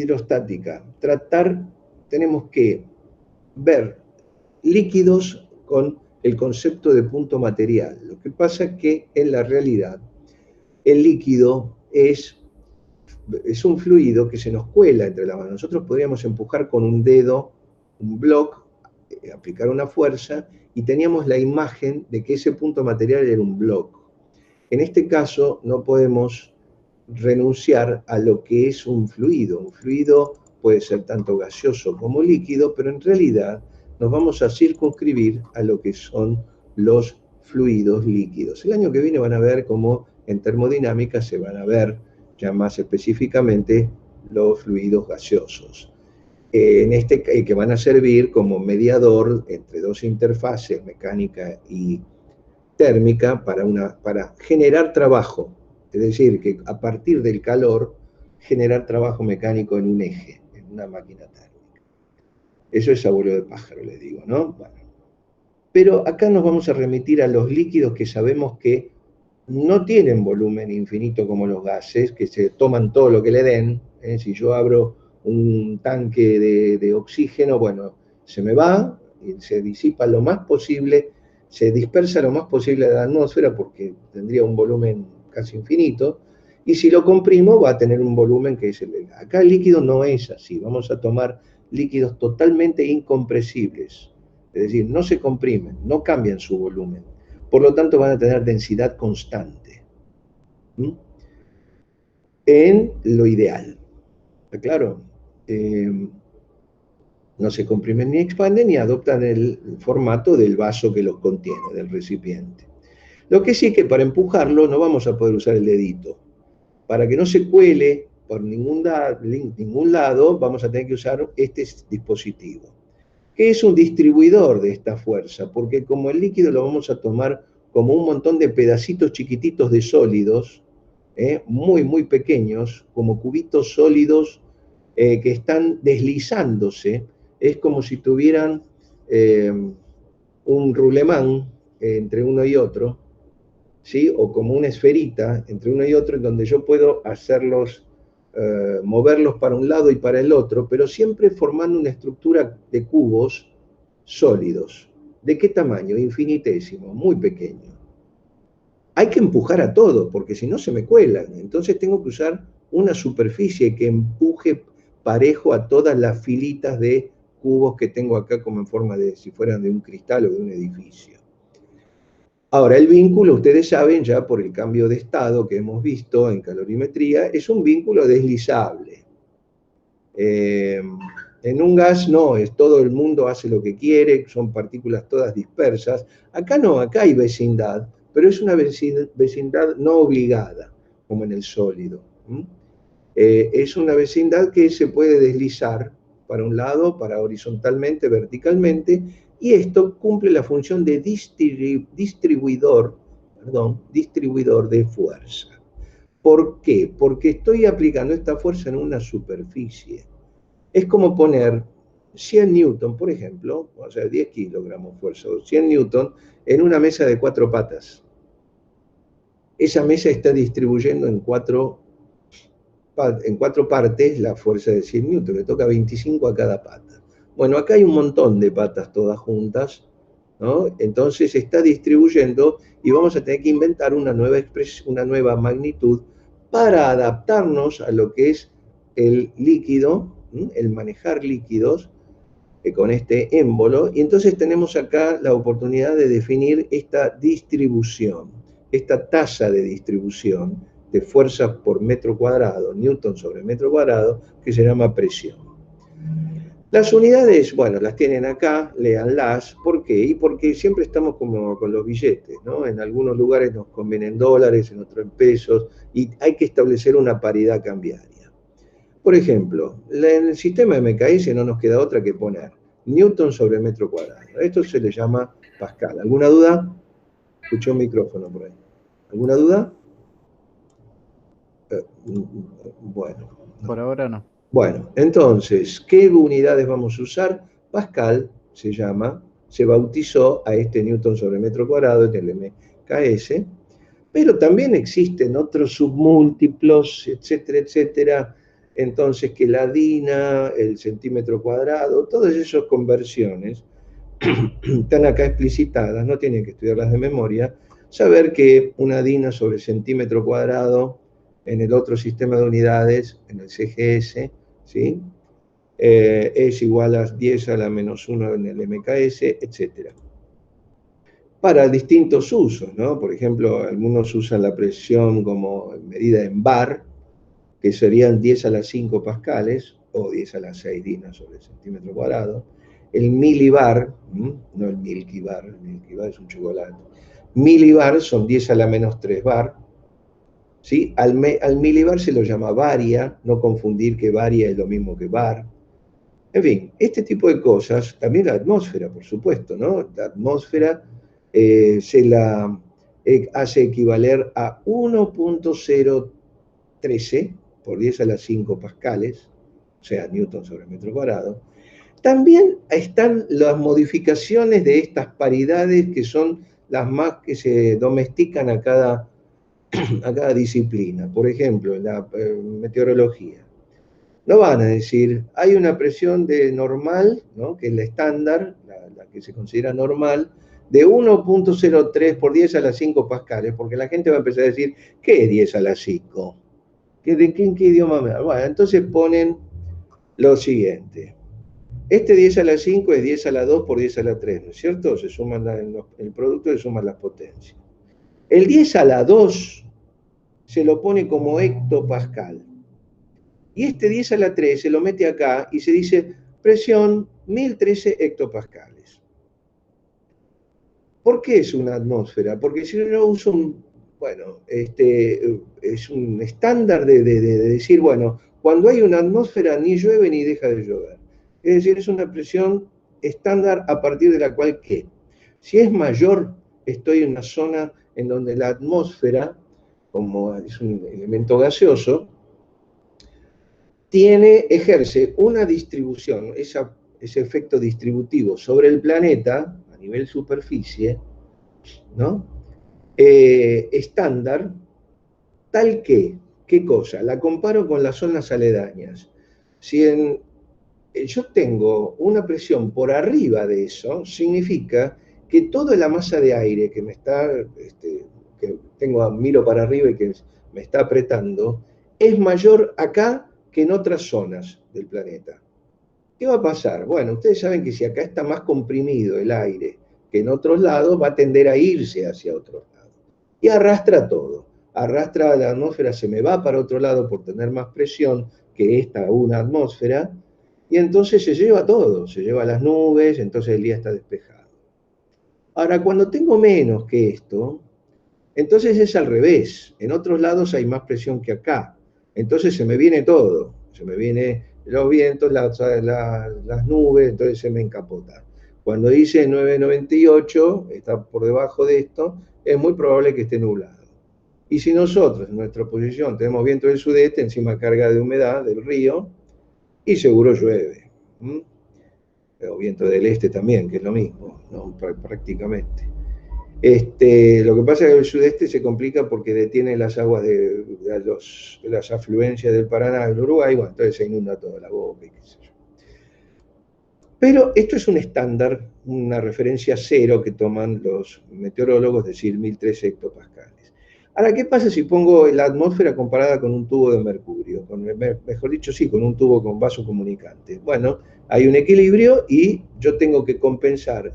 hidrostática. Tenemos que ver líquidos con el concepto de punto material. Lo que pasa es que en la realidad el líquido es un fluido que se nos cuela entre las manos. Nosotros podríamos empujar con un dedo un bloque, aplicar una fuerza, y teníamos la imagen de que ese punto material era un bloque. En este caso no podemos renunciar a lo que es un fluido. Un fluido puede ser tanto gaseoso como líquido, pero en realidad nos vamos a circunscribir a lo que son los fluidos líquidos. El año que viene van a ver cómo en termodinámica se van a ver ya más específicamente los fluidos gaseosos. Que van a servir como mediador entre dos interfaces, mecánica y térmica, para generar trabajo. Es decir, que a partir del calor, generar trabajo mecánico en un eje, en una máquina térmica. Eso es abuelo de pájaro, les digo, ¿no? Bueno. Pero acá nos vamos a remitir a los líquidos que sabemos que no tienen volumen infinito como los gases, que se toman todo lo que le den. Si yo abro un tanque de oxígeno, bueno, se me va y se disipa lo más posible, se dispersa lo más posible de la atmósfera porque tendría un volumen casi infinito, y si lo comprimo va a tener un volumen que es el del gas. Acá el líquido no es así, vamos a tomar líquidos totalmente incompresibles, es decir, no se comprimen, no cambian su volumen, por lo tanto van a tener densidad constante. En lo ideal, ¿está claro? No se comprimen ni expanden y adoptan el formato del vaso que los contiene, del recipiente. Lo que sí que para empujarlo no vamos a poder usar el dedito. Para que no se cuele por ningún lado, vamos a tener que usar este dispositivo, que es un distribuidor de esta fuerza, porque como el líquido lo vamos a tomar como un montón de pedacitos chiquititos de sólidos, muy, muy pequeños, como cubitos sólidos que están deslizándose. Es como si tuvieran un rulemán entre uno y otro, ¿sí? O como una esferita entre uno y otro, en donde yo puedo hacerlos, moverlos para un lado y para el otro, pero siempre formando una estructura de cubos sólidos. ¿De qué tamaño? Infinitésimo, muy pequeño. Hay que empujar a todo, porque si no se me cuelan. Entonces tengo que usar una superficie que empuje parejo a todas las filitas de cubos que tengo acá, como en forma de, si fueran de un cristal o de un edificio. Ahora, el vínculo, ustedes saben ya por el cambio de estado que hemos visto en calorimetría, es un vínculo deslizable. En un gas no, es todo el mundo hace lo que quiere, son partículas todas dispersas. Acá no, acá hay vecindad, pero es una vecindad no obligada, como en el sólido. Es una vecindad que se puede deslizar para un lado, para horizontalmente, verticalmente, y esto cumple la función de distribuidor de fuerza. ¿Por qué? Porque estoy aplicando esta fuerza en una superficie. Es como poner 100 newton, por ejemplo, o sea, 10 kilogramos fuerza, o 100 newton, en una mesa de 4 patas. Esa mesa está distribuyendo en cuatro partes la fuerza de 100 newton, le toca 25 a cada pata. Bueno, acá hay un montón de patas todas juntas, ¿no? Entonces se está distribuyendo y vamos a tener que inventar una nueva magnitud para adaptarnos a lo que es el líquido, el manejar líquidos con este émbolo, y entonces tenemos acá la oportunidad de definir esta distribución, esta tasa de distribución de fuerzas por metro cuadrado, newton sobre metro cuadrado, que se llama presión. Las unidades, bueno, las tienen acá, léanlas. ¿Por qué? Y porque siempre estamos como con los billetes, ¿no? En algunos lugares nos convienen dólares, en otros en pesos, y hay que establecer una paridad cambiaria. Por ejemplo, en el sistema de MKS no nos queda otra que poner newton sobre metro cuadrado. Esto se le llama Pascal. ¿Alguna duda? Escuché un micrófono por ahí. ¿Alguna duda? Bueno. No. Por ahora no. Bueno, entonces, ¿qué unidades vamos a usar? Pascal se bautizó a este newton sobre metro cuadrado, el MKS, pero también existen otros submúltiplos, etcétera, etcétera. entonces que la DINA, el centímetro cuadrado, todas esas conversiones están acá explicitadas, no tienen que estudiarlas de memoria, saber que una DINA sobre centímetro cuadrado en el otro sistema de unidades, en el CGS, ¿sí? Es igual a 10 a la menos 1 en el MKS, etc. Para distintos usos, ¿no? Por ejemplo, algunos usan la presión como medida en bar, que serían 10 a las 5 pascales, o 10 a las 6 dinas sobre el centímetro cuadrado. El milibar, no el Milky Bar, el Milky Bar es un chocolate. Milibar son 10 a la menos 3 bar. ¿Sí? Al milibar se lo llama baria, no confundir que baria es lo mismo que bar. En fin, este tipo de cosas, también la atmósfera, por supuesto, ¿no? La atmósfera se la hace equivaler a 1.013 por 10 a las 5 pascales, o sea, newton sobre metro cuadrado. También están las modificaciones de estas paridades que son las más que se domestican a cada disciplina. Por ejemplo, en la meteorología. No van a decir, hay una presión de normal, ¿no? Que es la estándar, la que se considera normal, de 1.03 por 10 a las 5 pascales, porque la gente va a empezar a decir, ¿qué es 10 a las 5? ¿En qué idioma me da? Bueno, entonces ponen lo siguiente. Este 10 a la 5 es 10 a la 2 por 10 a la 3, ¿no es cierto? Se suman el producto se suman las potencias. El 10 a la 2 se lo pone como hectopascal. Y este 10 a la 3 se lo mete acá y se dice presión 1013 hectopascales. ¿Por qué es una atmósfera? Porque si no uso es un estándar de decir, bueno, cuando hay una atmósfera ni llueve ni deja de llover. Es decir, es una presión estándar a partir de la cual, ¿qué? Si es mayor, estoy en una zona en donde la atmósfera, como es un elemento gaseoso, ejerce una distribución, ese efecto distributivo sobre el planeta, a nivel superficie, ¿no? Estándar, tal que, ¿qué cosa? La comparo con las zonas aledañas. Si yo tengo una presión por arriba de eso, significa que toda la masa de aire que me está, que miro para arriba y que me está apretando, es mayor acá que en otras zonas del planeta. ¿Qué va a pasar? Bueno, ustedes saben que si acá está más comprimido el aire que en otros lados, va a tender a irse hacia otros lados. Y arrastra todo. Arrastra la atmósfera, se me va para otro lado por tener más presión que esta una atmósfera, y entonces se lleva todo, se lleva las nubes, entonces el día está despejado. Ahora, cuando tengo menos que esto, entonces es al revés. En otros lados hay más presión que acá. Entonces se me viene todo. Se me vienen los vientos, las nubes, entonces se me encapota. Cuando dice 998, está por debajo de esto, es muy probable que esté nublado. Y si nosotros en nuestra posición tenemos viento del sudeste, encima carga de humedad del río, y seguro llueve. O viento del este también, que es lo mismo, ¿no? Prácticamente. Lo que pasa es que el sudeste se complica porque detiene las aguas de las afluencias del Paraná del Uruguay, bueno, entonces se inunda toda la boca y qué sé yo. Pero esto es un estándar, una referencia cero que toman los meteorólogos, es decir, 1013 hectopascales. Ahora, ¿qué pasa si pongo la atmósfera comparada con un tubo de mercurio? Mejor dicho, sí, con un tubo con vaso comunicante. Bueno, hay un equilibrio y yo tengo que compensar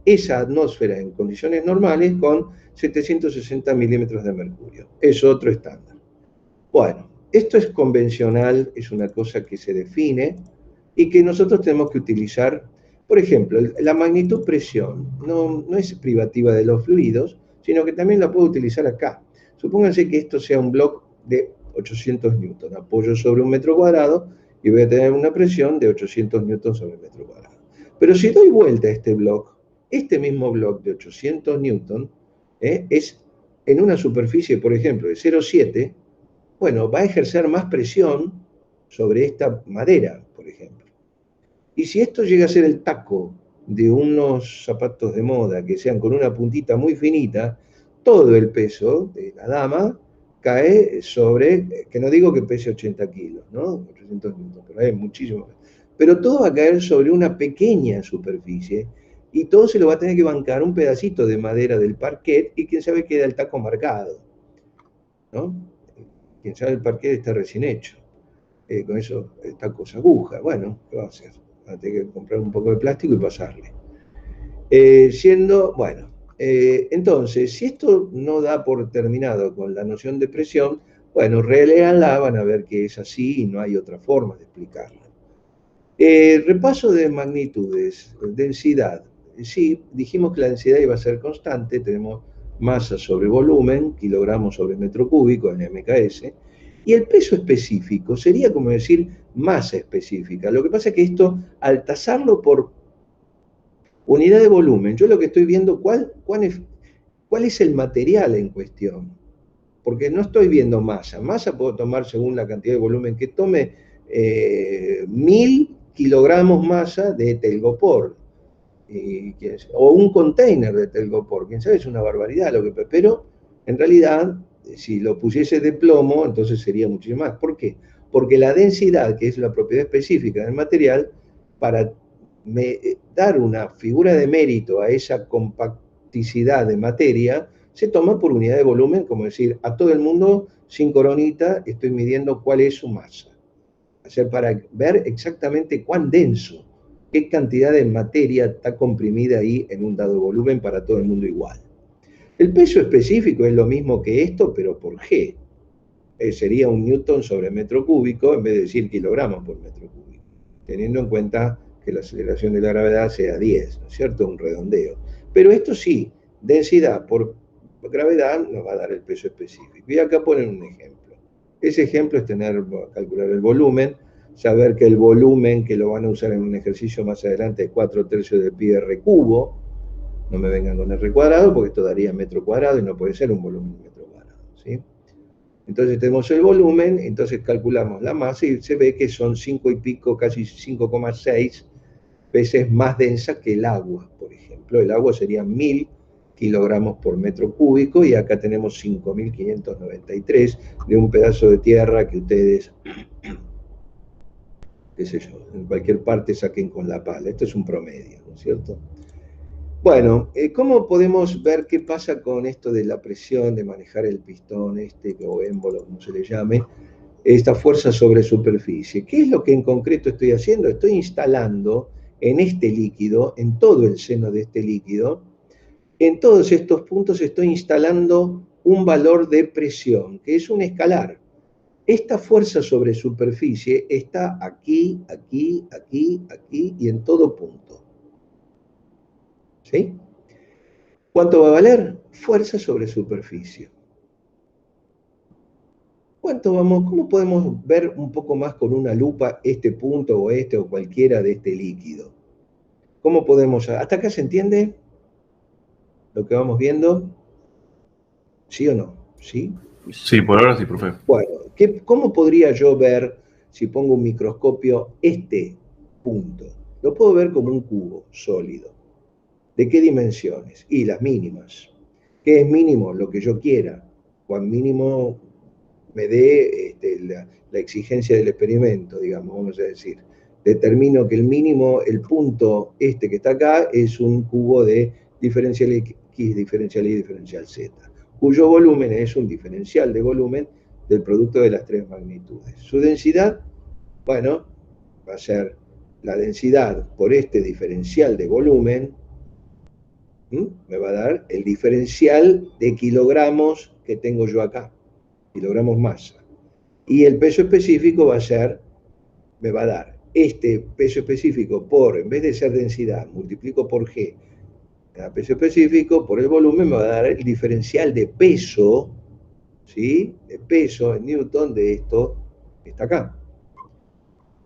esa atmósfera en condiciones normales con 760 milímetros de mercurio. Es otro estándar. Bueno, esto es convencional, es una cosa que se define y que nosotros tenemos que utilizar. Por ejemplo, la magnitud presión no es privativa de los fluidos, sino que también la puedo utilizar acá. Supónganse que esto sea un bloque de 800 newton, apoyo sobre un metro cuadrado y voy a tener una presión de 800 newton sobre metro cuadrado. Pero si doy vuelta a este bloque, este mismo bloque de 800 newton es en una superficie, por ejemplo, de 0,7, bueno, va a ejercer más presión sobre esta madera, por ejemplo. Y si esto llega a ser el taco de unos zapatos de moda que sean con una puntita muy finita, todo el peso de la dama cae sobre, que no digo que pese 80 kilos, ¿no? 800 newtons, pero es muchísimo. Pero todo va a caer sobre una pequeña superficie y todo se lo va a tener que bancar un pedacito de madera del parquet y quién sabe queda el taco marcado, ¿no? Quién sabe el parquet está recién hecho. Con eso tacos aguja, bueno, ¿qué va a hacer? Va a tener que comprar un poco de plástico y pasarle. Bueno, entonces, si esto no da por terminado con la noción de presión, bueno, reléanla, van a ver que es así y no hay otra forma de explicarla. Repaso de magnitudes, densidad. Sí, dijimos que la densidad iba a ser constante, tenemos masa sobre volumen, kilogramos sobre metro cúbico en MKS, y el peso específico sería como decir masa específica. Lo que pasa es que esto, al tasarlo por unidad de volumen, yo lo que estoy viendo cuál es el material en cuestión, porque no estoy viendo masa. Masa puedo tomar según la cantidad de volumen que tome 1000 kilogramos masa de telgopor, o un container de telgopor, quién sabe, es una barbaridad pero en realidad, si lo pusiese de plomo, entonces sería muchísimo más. ¿Por qué? Porque la densidad, que es la propiedad específica del material, para dar una figura de mérito a esa compacticidad de materia, se toma por unidad de volumen, como decir, a todo el mundo, sin coronita, estoy midiendo cuál es su masa. O sea, para ver exactamente cuán denso, qué cantidad de materia está comprimida ahí en un dado volumen para todo el mundo igual. El peso específico es lo mismo que esto, pero por G. Sería un newton sobre metro cúbico en vez de decir kilogramos por metro cúbico, teniendo en cuenta que la aceleración de la gravedad sea 10, ¿no es cierto? Un redondeo. Pero esto sí, densidad por gravedad nos va a dar el peso específico. Y acá ponen un ejemplo. Ese ejemplo es calcular el volumen, saber que el volumen que lo van a usar en un ejercicio más adelante es 4/3 de pi r cubo. No me vengan con r cuadrado porque esto daría metro cuadrado y no puede ser un volumen metro cuadrado, ¿sí? Entonces tenemos el volumen, entonces calculamos la masa y se ve que son 5 y pico, casi 5,6 veces más densa que el agua, por ejemplo. El agua sería 1000 kilogramos por metro cúbico y acá tenemos 5593 de un pedazo de tierra que ustedes, qué sé yo, en cualquier parte saquen con la pala. Esto es un promedio, ¿no es cierto? Bueno, ¿cómo podemos ver qué pasa con esto de la presión, de manejar el pistón o émbolo, como se le llame, esta fuerza sobre superficie? ¿Qué es lo que en concreto estoy haciendo? Estoy instalando en este líquido, en todo el seno de este líquido, en todos estos puntos estoy instalando un valor de presión, que es un escalar. Esta fuerza sobre superficie está aquí, aquí, aquí, aquí y en todo punto. ¿Sí? ¿Cuánto va a valer? Fuerza sobre superficie. ¿Cómo podemos ver un poco más con una lupa este punto o este o cualquiera de este líquido? ¿Cómo podemos? ¿Hasta acá se entiende lo que vamos viendo? ¿Sí o no? ¿Sí? Sí, por ahora sí, profe. Bueno, ¿cómo podría yo ver, si pongo un microscopio, este punto? Lo puedo ver como un cubo sólido. ¿De qué dimensiones? Y las mínimas. ¿Qué es mínimo? Lo que yo quiera. Cuán mínimo me dé la exigencia del experimento, digamos, vamos a decir. Determino que el mínimo, el punto que está acá, es un cubo de diferencial X, diferencial Y, diferencial Z, cuyo volumen es un diferencial de volumen del producto de las tres magnitudes. Su densidad, bueno, va a ser la densidad por este diferencial de volumen, me va a dar el diferencial de kilogramos que tengo yo acá, kilogramos masa. Y el peso específico me va a dar este peso específico en vez de ser densidad, multiplico por G, peso específico por el volumen, me va a dar el diferencial de peso, ¿sí? De peso en Newton de esto que está acá.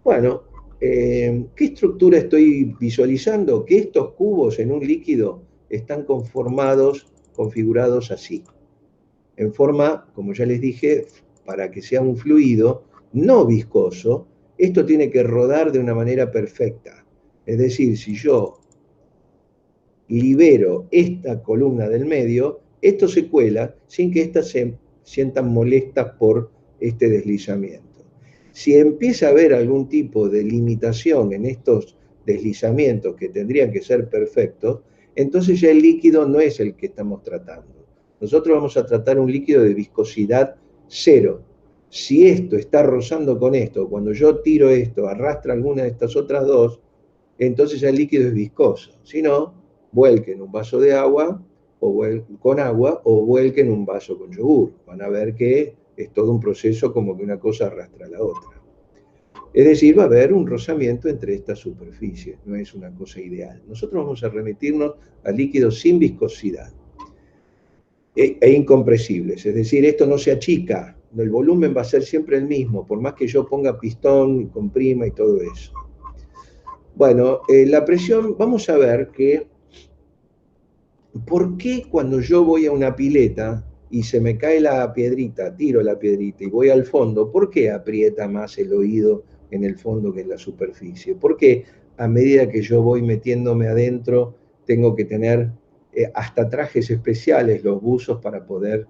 Bueno, ¿qué estructura estoy visualizando? Que estos cubos en un líquido están configurados así, en forma, como ya les dije, para que sea un fluido no viscoso, esto tiene que rodar de una manera perfecta. Es decir, si yo libero esta columna del medio, esto se cuela sin que ésta se sientan molestas por este deslizamiento. Si empieza a haber algún tipo de limitación en estos deslizamientos que tendrían que ser perfectos, entonces ya el líquido no es el que estamos tratando. Nosotros vamos a tratar un líquido de viscosidad cero. Si esto está rozando con esto, cuando yo tiro esto, arrastra alguna de estas otras dos, entonces ya el líquido es viscoso. Si no, vuelque en un vaso de agua con agua o vuelque en un vaso con yogur. Van a ver que es todo un proceso como que una cosa arrastra a la otra. Es decir, va a haber un rozamiento entre estas superficies, no es una cosa ideal. Nosotros vamos a remitirnos a líquidos sin viscosidad e incompresibles, es decir, esto no se achica, el volumen va a ser siempre el mismo, por más que yo ponga pistón, comprima y todo eso. Bueno, la presión, vamos a ver que, ¿por qué cuando yo voy a una pileta y se me cae la piedrita, tiro la piedrita y voy al fondo, ¿por qué aprieta más el oído en el fondo que en la superficie? ¿Por qué a medida que yo voy metiéndome adentro tengo que tener hasta trajes especiales, los buzos, para poder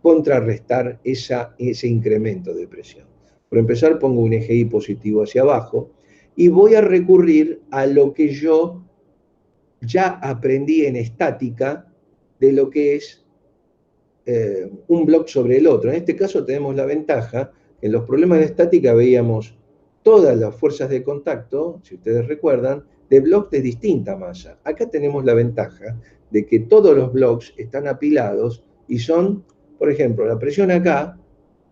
contrarrestar ese incremento de presión? Por empezar, pongo un eje I positivo hacia abajo y voy a recurrir a lo que yo ya aprendí en estática de lo que es un bloque sobre el otro. En este caso tenemos la ventaja, en los problemas de estática veíamos todas las fuerzas de contacto, si ustedes recuerdan, de bloques de distinta masa. Acá tenemos la ventaja de que todos los bloques están apilados y son, por ejemplo, la presión acá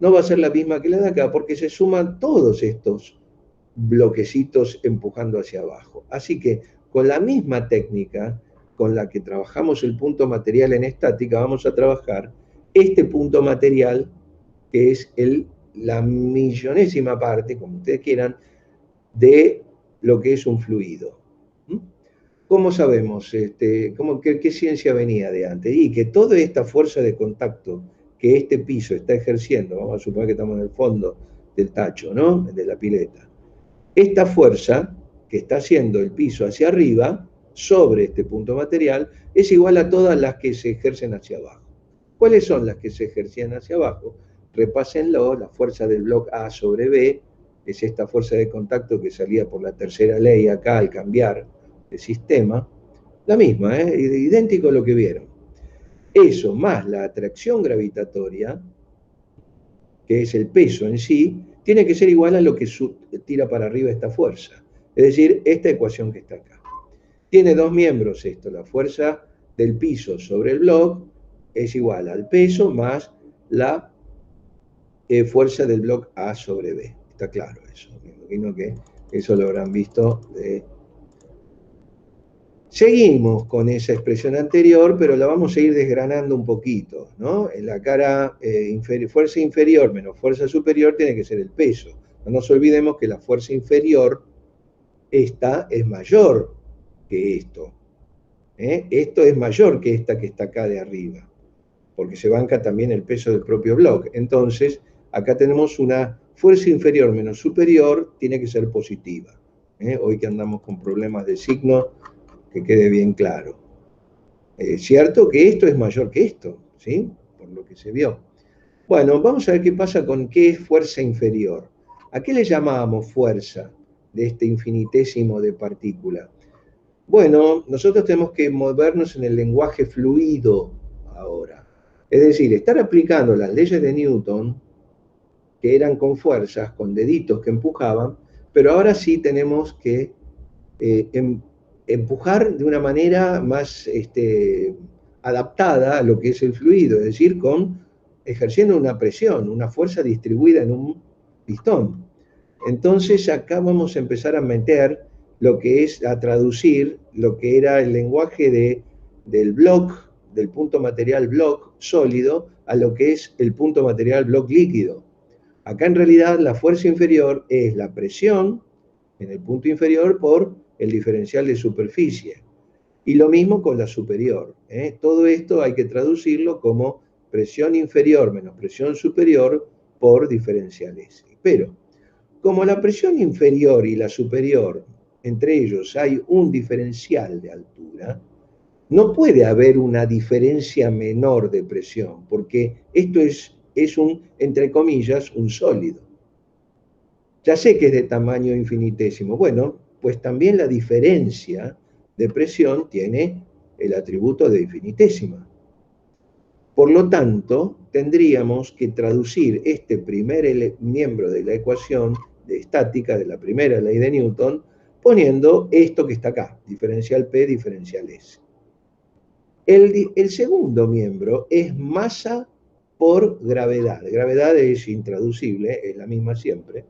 no va a ser la misma que la de acá porque se suman todos estos bloquecitos empujando hacia abajo. Así que con la misma técnica con la que trabajamos el punto material en estática, vamos a trabajar este punto material, que es la millonésima parte, como ustedes quieran, de lo que es un fluido. ¿Cómo sabemos? ¿Qué ciencia venía de antes? Y que toda esta fuerza de contacto que este piso está ejerciendo, vamos a suponer que estamos en el fondo del tacho, ¿no? De la pileta. Esta fuerza que está haciendo el piso hacia arriba, sobre este punto material, es igual a todas las que se ejercen hacia abajo. ¿Cuáles son las que se ejercían hacia abajo? Repásenlo, la fuerza del bloque A sobre B, es esta fuerza de contacto que salía por la tercera ley acá al cambiar de sistema, la misma, idéntico a lo que vieron. Eso más la atracción gravitatoria, que es el peso en sí, tiene que ser igual a lo que tira para arriba esta fuerza. Es decir, esta ecuación que está acá. Tiene dos miembros esto, la fuerza del piso sobre el bloque es igual al peso más la fuerza del bloque A sobre B. Está claro eso, me imagino que eso lo habrán visto. Seguimos con esa expresión anterior, pero la vamos a ir desgranando un poquito, ¿no? En la cara fuerza inferior menos fuerza superior tiene que ser el peso. No nos olvidemos que la fuerza inferior, esta es mayor que esto. Esto es mayor que esta que está acá de arriba, porque se banca también el peso del propio bloque. Entonces, acá tenemos una fuerza inferior menos superior, tiene que ser positiva. Hoy que andamos con problemas de signo, que quede bien claro. Cierto que esto es mayor que esto, ¿sí? Por lo que se vio. Bueno, vamos a ver qué pasa con qué es fuerza inferior. ¿A qué le llamábamos fuerza de este infinitésimo de partícula? Bueno, nosotros tenemos que movernos en el lenguaje fluido ahora. Es decir, estar aplicando las leyes de Newton, que eran con fuerzas, con deditos que empujaban, pero ahora sí tenemos que empujar de una manera más adaptada a lo que es el fluido, es decir, ejerciendo una presión, una fuerza distribuida en un pistón. Entonces acá vamos a empezar a meter lo que es, a traducir lo que era el lenguaje del bloque, del punto material bloque sólido, a lo que es el punto material bloque líquido. Acá en realidad la fuerza inferior es la presión en el punto inferior por el diferencial de superficie. Y lo mismo con la superior. Todo esto hay que traducirlo como presión inferior menos presión superior por diferencial S. Pero, como la presión inferior y la superior, entre ellos hay un diferencial de altura, No puede haber una diferencia menor de presión, porque esto es un, entre comillas, un sólido. Ya sé que es de tamaño infinitésimo. Bueno, pues también la diferencia de presión tiene el atributo de infinitésima. Por lo tanto, tendríamos que traducir este primer miembro de la ecuación de estática, de la primera ley de Newton, poniendo esto que está acá, diferencial P, diferencial S. El segundo miembro es masa por gravedad. Gravedad es intraducible, es la misma siempre.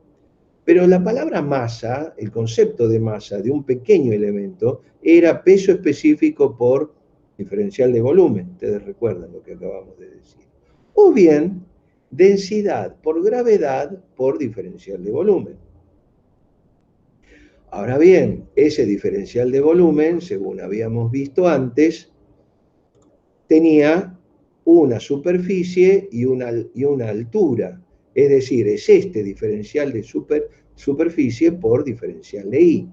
Pero la palabra masa, el concepto de masa de un pequeño elemento, era peso específico por diferencial de volumen. Ustedes recuerdan lo que acabamos de decir. O bien, densidad por gravedad por diferencial de volumen. Ahora bien, ese diferencial de volumen, según habíamos visto antes, tenía una superficie y una altura. Es decir, es este diferencial de superficie por diferencial de I.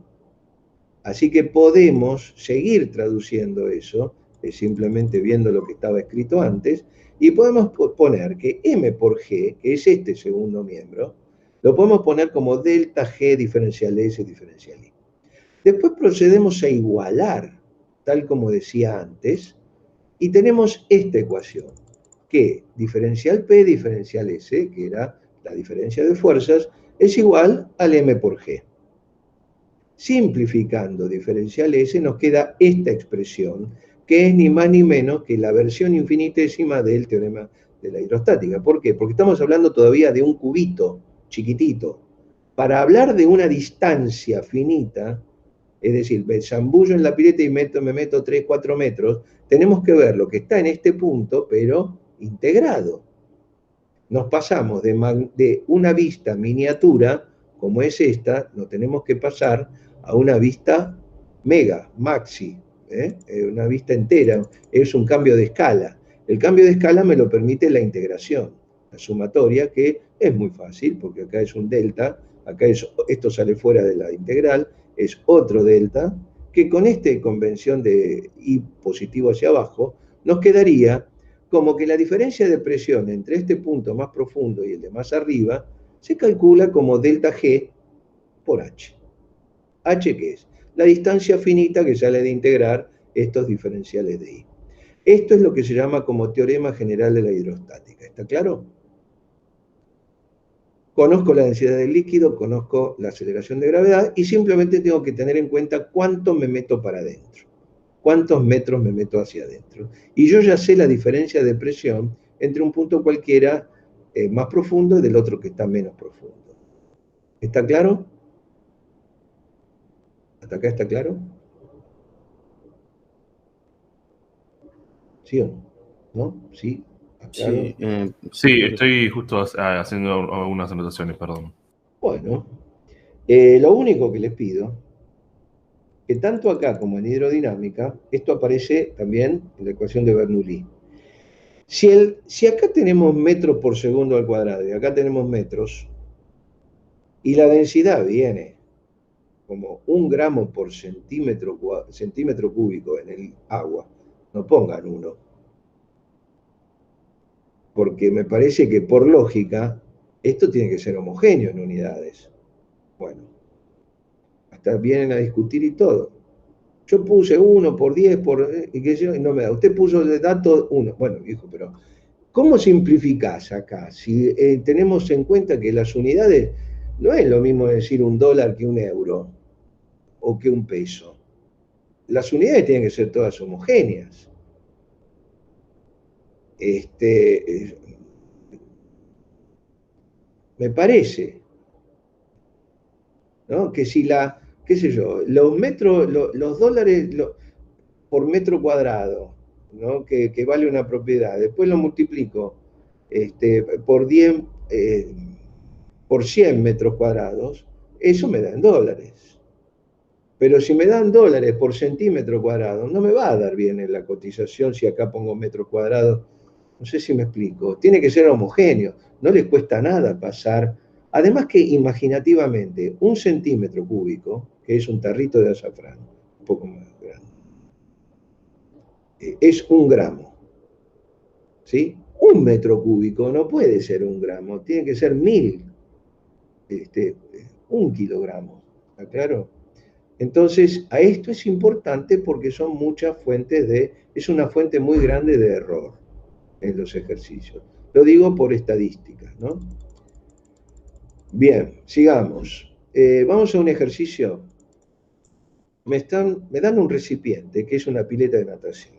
Así que podemos seguir traduciendo eso, simplemente viendo lo que estaba escrito antes, y podemos poner que M por G, que es este segundo miembro, lo podemos poner como delta G diferencial S diferencial I. Después procedemos a igualar, tal como decía antes, y tenemos esta ecuación, que diferencial P diferencial S, que era la diferencia de fuerzas, es igual al M por G. Simplificando diferencial S nos queda esta expresión, que es ni más ni menos que la versión infinitésima del teorema de la hidrostática. ¿Por qué? Porque estamos hablando todavía de un cubito chiquitito. Para hablar de una distancia finita, es decir, me zambullo en la pileta y me meto 3, 4 metros, tenemos que ver lo que está en este punto, pero integrado. Nos pasamos de una vista miniatura, como es esta, nos tenemos que pasar a una vista mega, maxi, una vista entera, es un cambio de escala. El cambio de escala me lo permite la integración, la sumatoria, que es muy fácil, porque acá es un delta, acá esto sale fuera de la integral, es otro delta, que con esta convención de I positivo hacia abajo, nos quedaría como que la diferencia de presión entre este punto más profundo y el de más arriba se calcula como delta G por H. ¿H qué es? La distancia finita que sale de integrar estos diferenciales de I. Esto es lo que se llama como teorema general de la hidrostática. ¿Está claro? Conozco la densidad del líquido, conozco la aceleración de gravedad y simplemente tengo que tener en cuenta cuánto me meto para adentro, cuántos metros me meto hacia adentro. Y yo ya sé la diferencia de presión entre un punto cualquiera más profundo y del otro que está menos profundo. ¿Está claro? ¿Hasta acá está claro? ¿Sí o no? ¿No? ¿Sí? ¿Claro? Sí, sí, estoy justo haciendo algunas anotaciones, perdón. Bueno, lo único que les pido, que tanto acá como en hidrodinámica, esto aparece también en la ecuación de Bernoulli. Si acá tenemos metros por segundo al cuadrado y acá tenemos metros, y la densidad viene como 1 gramo por centímetro cúbico en el agua, no pongan 1, porque me parece que por lógica esto tiene que ser homogéneo en unidades. Bueno, hasta vienen a discutir y todo. Yo puse 1 por 10, y no me da. Usted puso de dato 1. Bueno, hijo, pero ¿cómo simplificás acá? Si tenemos en cuenta que las unidades no es lo mismo decir $1 que €1 o que un peso. Las unidades tienen que ser todas homogéneas. Me parece, ¿no? Que si qué sé yo, los metros, los dólares por metro cuadrado, ¿no? Que vale una propiedad, después lo multiplico por 10, por 100 metros cuadrados, eso me da en dólares. Pero si me dan dólares por centímetro cuadrado, no me va a dar bien en la cotización si acá pongo metros cuadrados. No sé si me explico. Tiene que ser homogéneo. No les cuesta nada pasar. Además que imaginativamente, 1 centímetro cúbico, que es un tarrito de azafrán, un poco más grande, es 1 gramo, ¿sí? 1 metro cúbico no puede ser 1 gramo, tiene que ser 1000, 1 kilogramo, ¿está claro? Entonces, a esto es importante porque son muchas fuentes es una fuente muy grande de error en los ejercicios. Lo digo por estadísticas, ¿no? Bien, sigamos. Vamos a un ejercicio. Me dan un recipiente, que es una pileta de natación,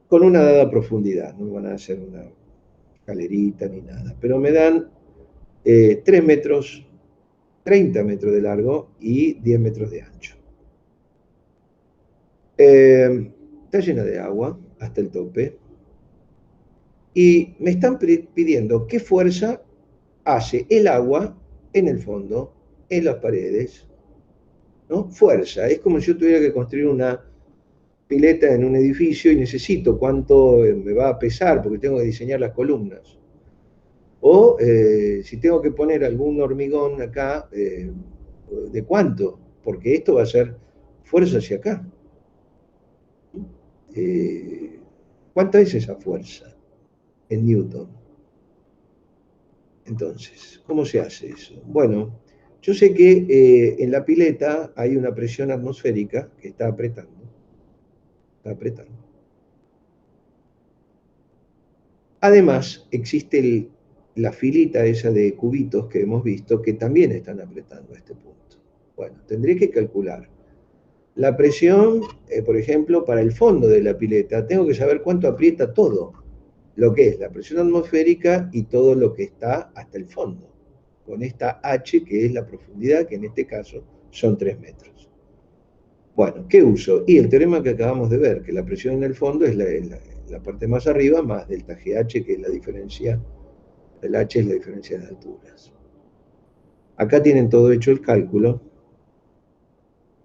con una dada profundidad, no me van a hacer una escalerita ni nada, pero me dan 3 metros, 30 metros de largo y 10 metros de ancho. Está llena de agua hasta el tope y me están pidiendo qué fuerza hace el agua en el fondo, en las paredes, ¿no? Fuerza, es como si yo tuviera que construir una pileta en un edificio y necesito cuánto me va a pesar porque tengo que diseñar las columnas. O si tengo que poner algún hormigón acá, ¿de cuánto? Porque esto va a ser fuerza hacia acá. ¿Cuánta es esa fuerza en Newton? Entonces, ¿cómo se hace eso? Bueno, yo sé que en la pileta hay una presión atmosférica que está apretando. Está apretando. Además, existe la filita esa de cubitos que hemos visto que también están apretando a este punto. Bueno, tendré que calcular la presión, por ejemplo, para el fondo de la pileta. Tengo que saber cuánto aprieta todo, lo que es la presión atmosférica y todo lo que está hasta el fondo, con esta H que es la profundidad, que en este caso son 3 metros. Bueno, ¿qué uso? Y el teorema que acabamos de ver, que la presión en el fondo es la parte más arriba más delta GH, que es la diferencia, el H es la diferencia de alturas. Acá tienen todo hecho el cálculo,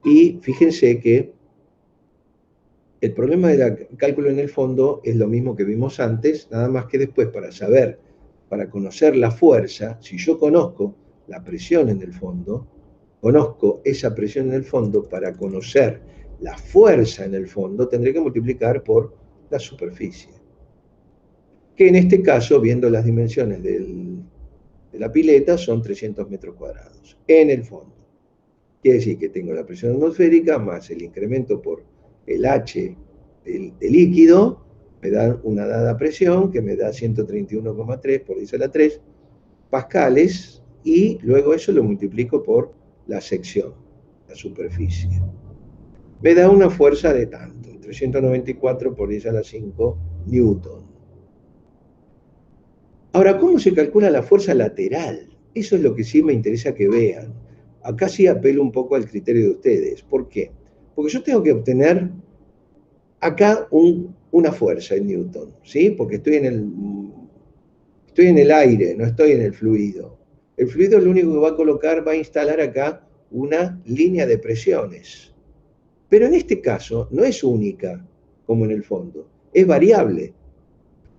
y fíjense que el problema del cálculo en el fondo es lo mismo que vimos antes, nada más que después para conocer la fuerza, si yo conozco la presión en el fondo, conozco esa presión en el fondo, para conocer la fuerza en el fondo, tendré que multiplicar por la superficie. Que en este caso, viendo las dimensiones de la pileta, son 300 metros cuadrados en el fondo. Quiere decir que tengo la presión atmosférica más el incremento por el H del líquido, me da una dada presión que me da 131,3 por 10 a la 3 pascales, y luego eso lo multiplico por la sección, la superficie. Me da una fuerza de tanto, 394 por 10 a la 5 newton. Ahora, ¿cómo se calcula la fuerza lateral? Eso es lo que sí me interesa que vean. Acá sí apelo un poco al criterio de ustedes. ¿Por qué? Porque yo tengo que obtener acá una fuerza en Newton, ¿sí? Porque estoy en el aire, no estoy en el fluido. El fluido lo único que va a colocar, va a instalar acá una línea de presiones. Pero en este caso no es única, como en el fondo, es variable.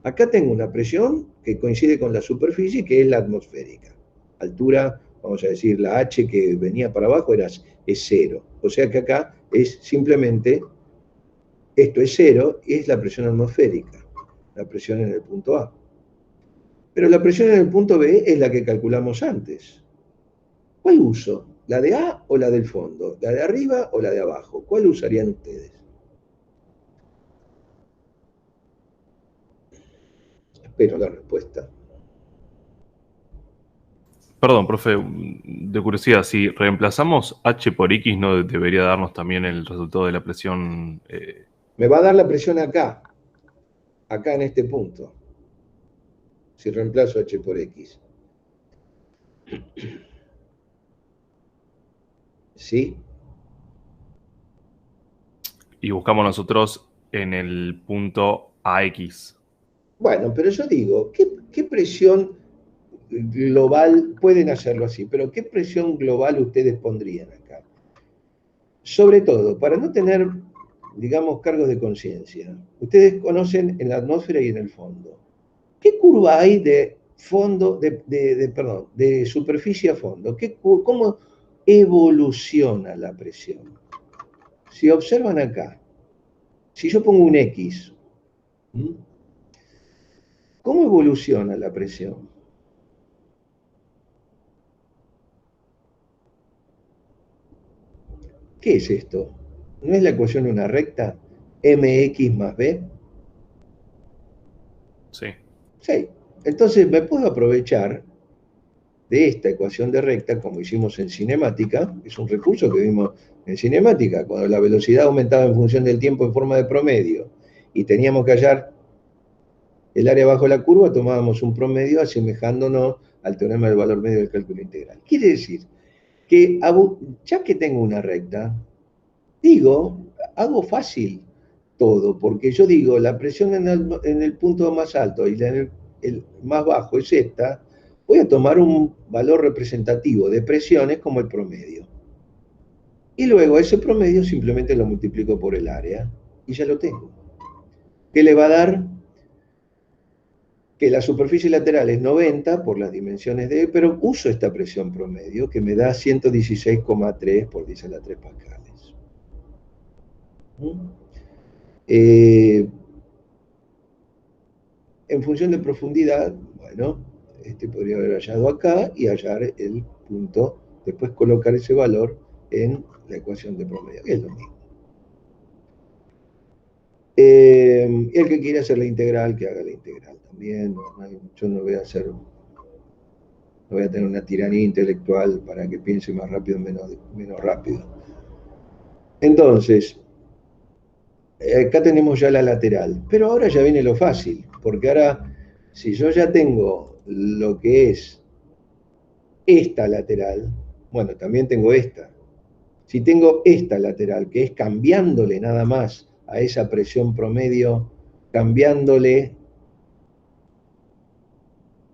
Acá tengo una presión que coincide con la superficie, que es la atmosférica. Altura, vamos a decir, la H que venía para abajo es 0. O sea que acá es simplemente, esto es 0, y es la presión atmosférica, la presión en el punto A. Pero la presión en el punto B es la que calculamos antes. ¿Cuál uso? ¿La de A o la del fondo? ¿La de arriba o la de abajo? ¿Cuál usarían ustedes? Espero la respuesta. Perdón, profe, de curiosidad, si reemplazamos H por X, ¿no debería darnos también el resultado de la presión? Me va a dar la presión acá en este punto, si reemplazo H por X. ¿Sí? Y buscamos nosotros en el punto AX. Bueno, pero yo digo, ¿qué presión global, pueden hacerlo así, pero qué presión global ustedes pondrían acá? Sobre todo, para no tener, digamos, cargos de conciencia. Ustedes conocen en la atmósfera y en el fondo. ¿Qué curva hay de fondo, de superficie a fondo? ¿Cómo evoluciona la presión? Si observan acá, si yo pongo un X, ¿cómo evoluciona la presión? ¿Qué es esto? ¿No es la ecuación de una recta? Mx más B. Sí. Sí. Entonces me puedo aprovechar de esta ecuación de recta, como hicimos en cinemática, es un recurso que vimos en cinemática, cuando la velocidad aumentaba en función del tiempo en forma de promedio y teníamos que hallar el área bajo la curva, tomábamos un promedio asemejándonos al teorema del valor medio del cálculo integral. Quiere decir que ya que tengo una recta, hago fácil todo, porque yo digo, la presión en el punto más alto y en el más bajo es esta, voy a tomar un valor representativo de presiones como el promedio. Y luego ese promedio simplemente lo multiplico por el área y ya lo tengo. ¿Qué le va a dar? Que la superficie lateral es 90 por las dimensiones de, pero uso esta presión promedio que me da 116,3 por 10 a la 3 pascales. En función de profundidad, bueno, podría haber hallado acá y hallar el punto, después colocar ese valor en la ecuación de promedio, que es lo mismo. Y el que quiere hacer la integral, que haga la integral también. Yo no voy a hacer, no voy a tener una tiranía intelectual para que piense más rápido o menos rápido. Entonces, acá tenemos ya la lateral, pero ahora ya viene lo fácil, porque ahora, si yo ya tengo lo que es esta lateral, bueno, también tengo esta. Si tengo esta lateral, que es cambiándole nada más a esa presión promedio, cambiándole,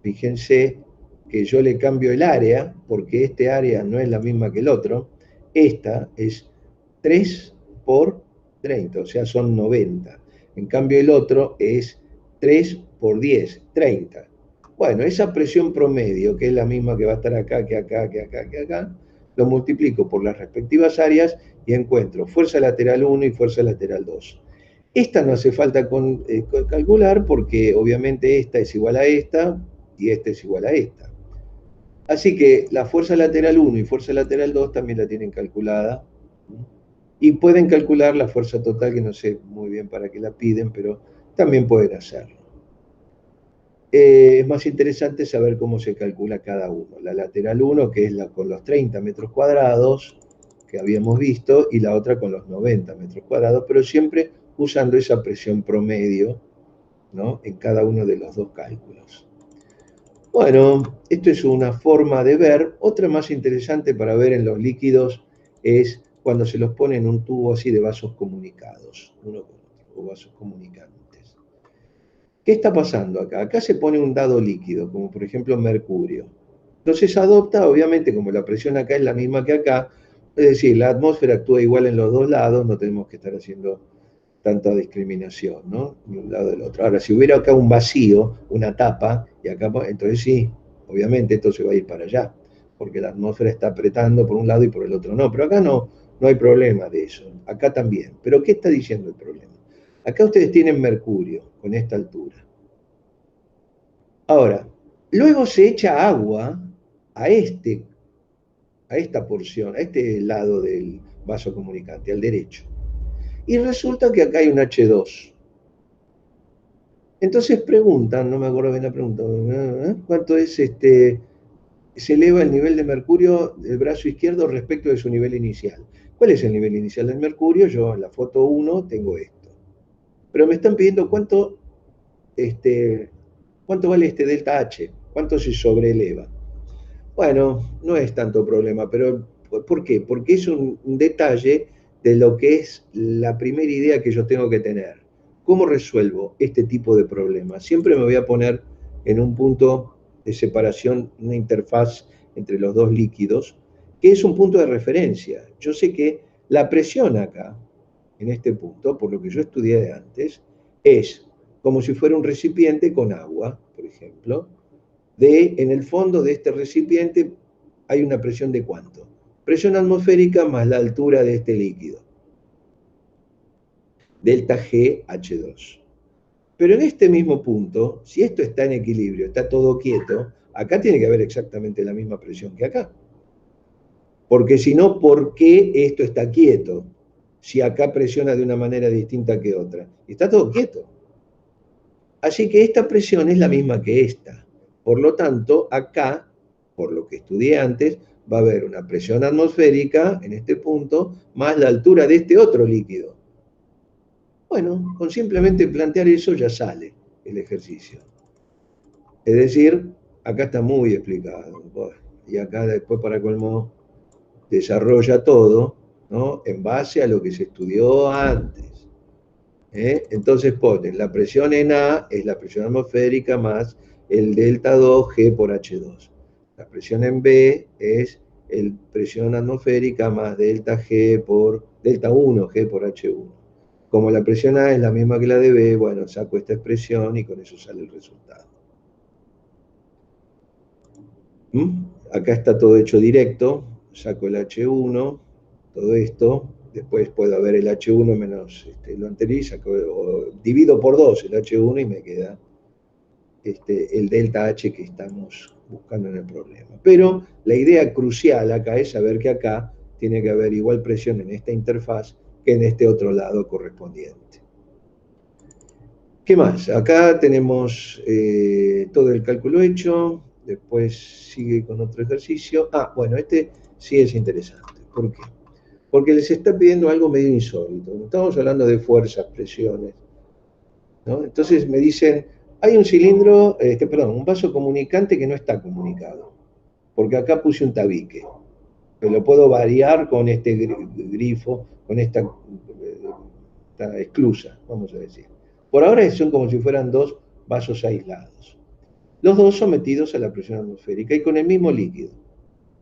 fíjense que yo le cambio el área, porque este área no es la misma que el otro, esta es 3 por 30, o sea, son 90. En cambio el otro es 3 por 10, 30. Bueno, esa presión promedio, que es la misma que va a estar acá, que acá, que acá, que acá, lo multiplico por las respectivas áreas y encuentro fuerza lateral 1 y fuerza lateral 2. Esta no hace falta calcular porque obviamente esta es igual a esta y esta es igual a esta. Así que la fuerza lateral 1 y fuerza lateral 2 también la tienen calculada. Y pueden calcular la fuerza total, que no sé muy bien para qué la piden, pero también pueden hacerlo. Es más interesante saber cómo se calcula cada uno. La lateral 1, que es la con los 30 metros cuadrados que habíamos visto, y la otra con los 90 metros cuadrados, pero siempre usando esa presión promedio, ¿no?, en cada uno de los dos cálculos. Bueno, esto es una forma de ver. Otra más interesante para ver en los líquidos es cuando se los pone en un tubo así de vasos comunicados, uno con otro, o vasos comunicantes. ¿Qué está pasando acá? Acá se pone un dado líquido, como por ejemplo mercurio. Entonces adopta, obviamente, como la presión acá es la misma que acá, es decir, la atmósfera actúa igual en los dos lados, no tenemos que estar haciendo tanta discriminación, ¿no?, de un lado del otro. Ahora, si hubiera acá un vacío, una tapa, y acá, entonces sí, obviamente esto se va a ir para allá, porque la atmósfera está apretando por un lado y por el otro no, pero acá no hay problema de eso, acá también. ¿Pero qué está diciendo el problema? Acá ustedes tienen mercurio con esta altura. Ahora, luego se echa agua a esta porción, a este lado del vaso comunicante, al derecho. Y resulta que acá hay un H2. Entonces preguntan, no me acuerdo bien la pregunta, ¿cuánto es se eleva el nivel de mercurio del brazo izquierdo respecto de su nivel inicial? ¿Cuál es el nivel inicial del mercurio? Yo en la foto 1 tengo esto. Pero me están pidiendo cuánto vale este delta H, cuánto se sobreeleva. Bueno, no es tanto problema, pero ¿por qué? Porque es un detalle de lo que es la primera idea que yo tengo que tener. ¿Cómo resuelvo este tipo de problemas? Siempre me voy a poner en un punto de separación, una interfaz entre los dos líquidos, que es un punto de referencia. Yo sé que la presión acá, en este punto, por lo que yo estudié de antes, es como si fuera un recipiente con agua, por ejemplo, en el fondo de este recipiente hay una presión de ¿cuánto? Presión atmosférica más la altura de este líquido. delta G H2. Pero en este mismo punto, si esto está en equilibrio, está todo quieto, acá tiene que haber exactamente la misma presión que acá. Porque si no, ¿por qué esto está quieto? Si acá presiona de una manera distinta que otra. Está todo quieto. Así que esta presión es la misma que esta. Por lo tanto, acá, por lo que estudié antes, va a haber una presión atmosférica en este punto, más la altura de este otro líquido. Bueno, con simplemente plantear eso ya sale el ejercicio. Es decir, acá está muy explicado. Y acá después, para colmo, desarrolla todo, ¿no?, en base a lo que se estudió antes. Entonces ponen la presión en A es la presión atmosférica más el delta 2 G por H2. La presión en B es el presión atmosférica más delta 1 G por H1. Como la presión A es la misma que la de B, bueno, saco esta expresión y con eso sale el resultado. Acá está todo hecho directo, saco el H1, todo esto, después puedo ver el H1 menos lo anterior, o divido por 2 el H1 y me queda el delta H que estamos buscando en el problema. Pero la idea crucial acá es saber que acá tiene que haber igual presión en esta interfaz que en este otro lado correspondiente. ¿Qué más? Acá tenemos todo el cálculo hecho, después sigue con otro ejercicio. Bueno, este sí es interesante. ¿Por qué? Porque les está pidiendo algo medio insólito. Estamos hablando de fuerzas, presiones, ¿no? Entonces me dicen, hay un cilindro, perdón, un vaso comunicante que no está comunicado, porque acá puse un tabique, que lo puedo variar con este grifo, con esta esclusa, vamos a decir. Por ahora son como si fueran dos vasos aislados. Los dos sometidos a la presión atmosférica y con el mismo líquido.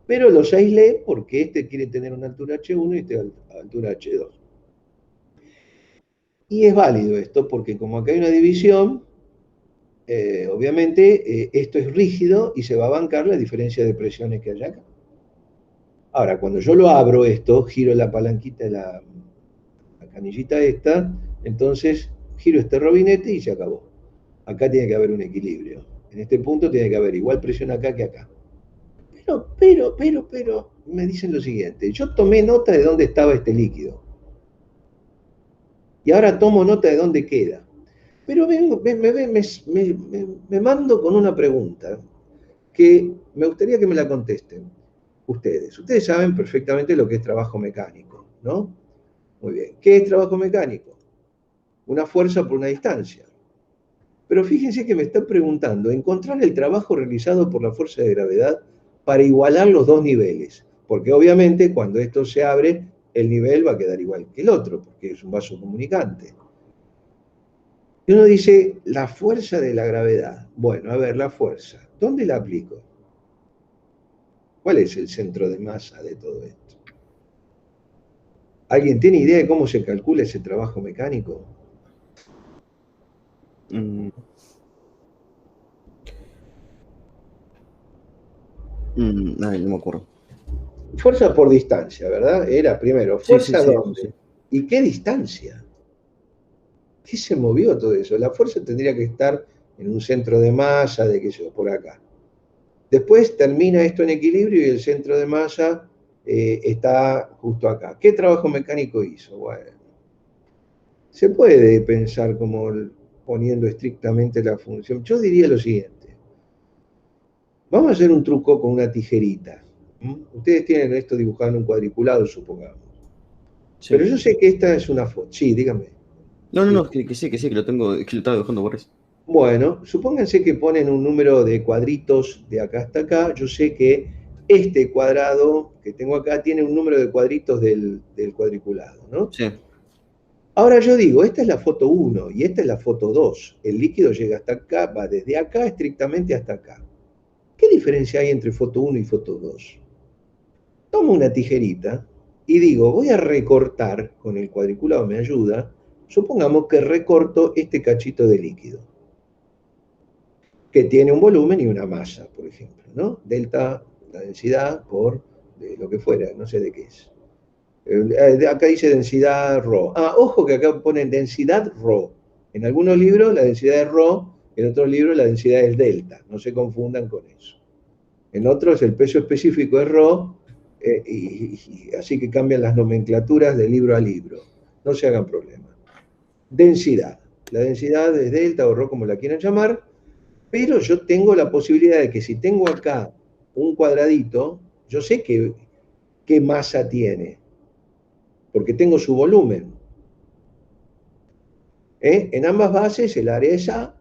Pero los aislé porque este quiere tener una altura H1 y este altura H2. Y es válido esto porque como acá hay una división, obviamente esto es rígido y se va a bancar la diferencia de presiones que hay acá. Ahora, cuando yo lo abro esto, giro la palanquita, la canillita esta, entonces giro este robinete y se acabó. Acá tiene que haber un equilibrio. En este punto tiene que haber igual presión acá que acá. Pero, me dicen lo siguiente, yo tomé nota de dónde estaba este líquido. Y ahora tomo nota de dónde queda. Pero me mando con una pregunta que me gustaría que me la contesten ustedes. Ustedes saben perfectamente lo que es trabajo mecánico, ¿no? Muy bien. ¿Qué es trabajo mecánico? Una fuerza por una distancia. Pero fíjense que me están preguntando, encontrar el trabajo realizado por la fuerza de gravedad para igualar los dos niveles. Porque obviamente cuando esto se abre, el nivel va a quedar igual que el otro, porque es un vaso comunicante. Y uno dice, la fuerza de la gravedad. Bueno, a ver, la fuerza, ¿dónde la aplico? ¿Cuál es el centro de masa de todo esto? ¿Alguien tiene idea de cómo se calcula ese trabajo mecánico? No me acuerdo. Fuerza por distancia, ¿verdad? Era primero, ¿fuerza Sí, dónde? sí. ¿Y qué distancia? ¿Qué se movió todo eso? La fuerza tendría que estar en un centro de masa, de qué sé yo, por acá. Después termina esto en equilibrio y el centro de masa está justo acá. ¿Qué trabajo mecánico hizo? Bueno, se puede pensar como poniendo estrictamente la función. Yo diría lo siguiente. Vamos a hacer un truco con una tijerita. Ustedes tienen esto dibujado en un cuadriculado, supongamos. Sí. Pero yo sé que esta es una foto. Sí, dígame. No, que sí, que lo tengo, que lo estaba dibujando por eso. Bueno, supónganse que ponen un número de cuadritos de acá hasta acá. Yo sé que este cuadrado que tengo acá tiene un número de cuadritos del cuadriculado, ¿no? Sí. Ahora yo digo, esta es la foto 1 y esta es la foto 2. El líquido llega hasta acá, va desde acá estrictamente hasta acá. ¿Qué diferencia hay entre foto 1 y foto 2? Tomo una tijerita y digo, voy a recortar, con el cuadriculado me ayuda, supongamos que recorto este cachito de líquido, que tiene un volumen y una masa, por ejemplo, ¿no? Delta, la densidad, por lo que fuera, no sé de qué es. Acá dice densidad ρ. Ojo que acá ponen densidad ρ. En algunos libros la densidad es ρ, en otros libros la densidad es delta. No se confundan con eso. En otros el peso específico es ρ, así que cambian las nomenclaturas de libro a libro. No se hagan problema. Densidad. La densidad es delta o ρ, como la quieran llamar, pero yo tengo la posibilidad de que si tengo acá un cuadradito, yo sé qué masa tiene, porque tengo su volumen. En ambas bases el área es A,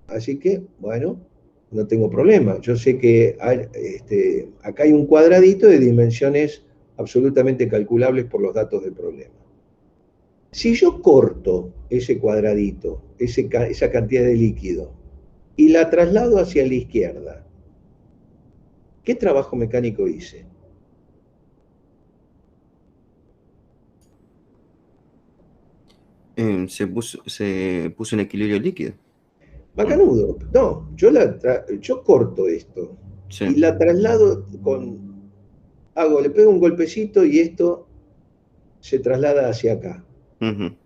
así que, bueno, no tengo problema. Yo sé que acá hay un cuadradito de dimensiones absolutamente calculables por los datos del problema. Si yo corto ese cuadradito, esa cantidad de líquido, y la traslado hacia la izquierda, ¿qué trabajo mecánico hice? Se puso en equilibrio líquido. Macanudo. No, yo corto esto Sí. y la traslado le pego un golpecito y esto se traslada hacia acá,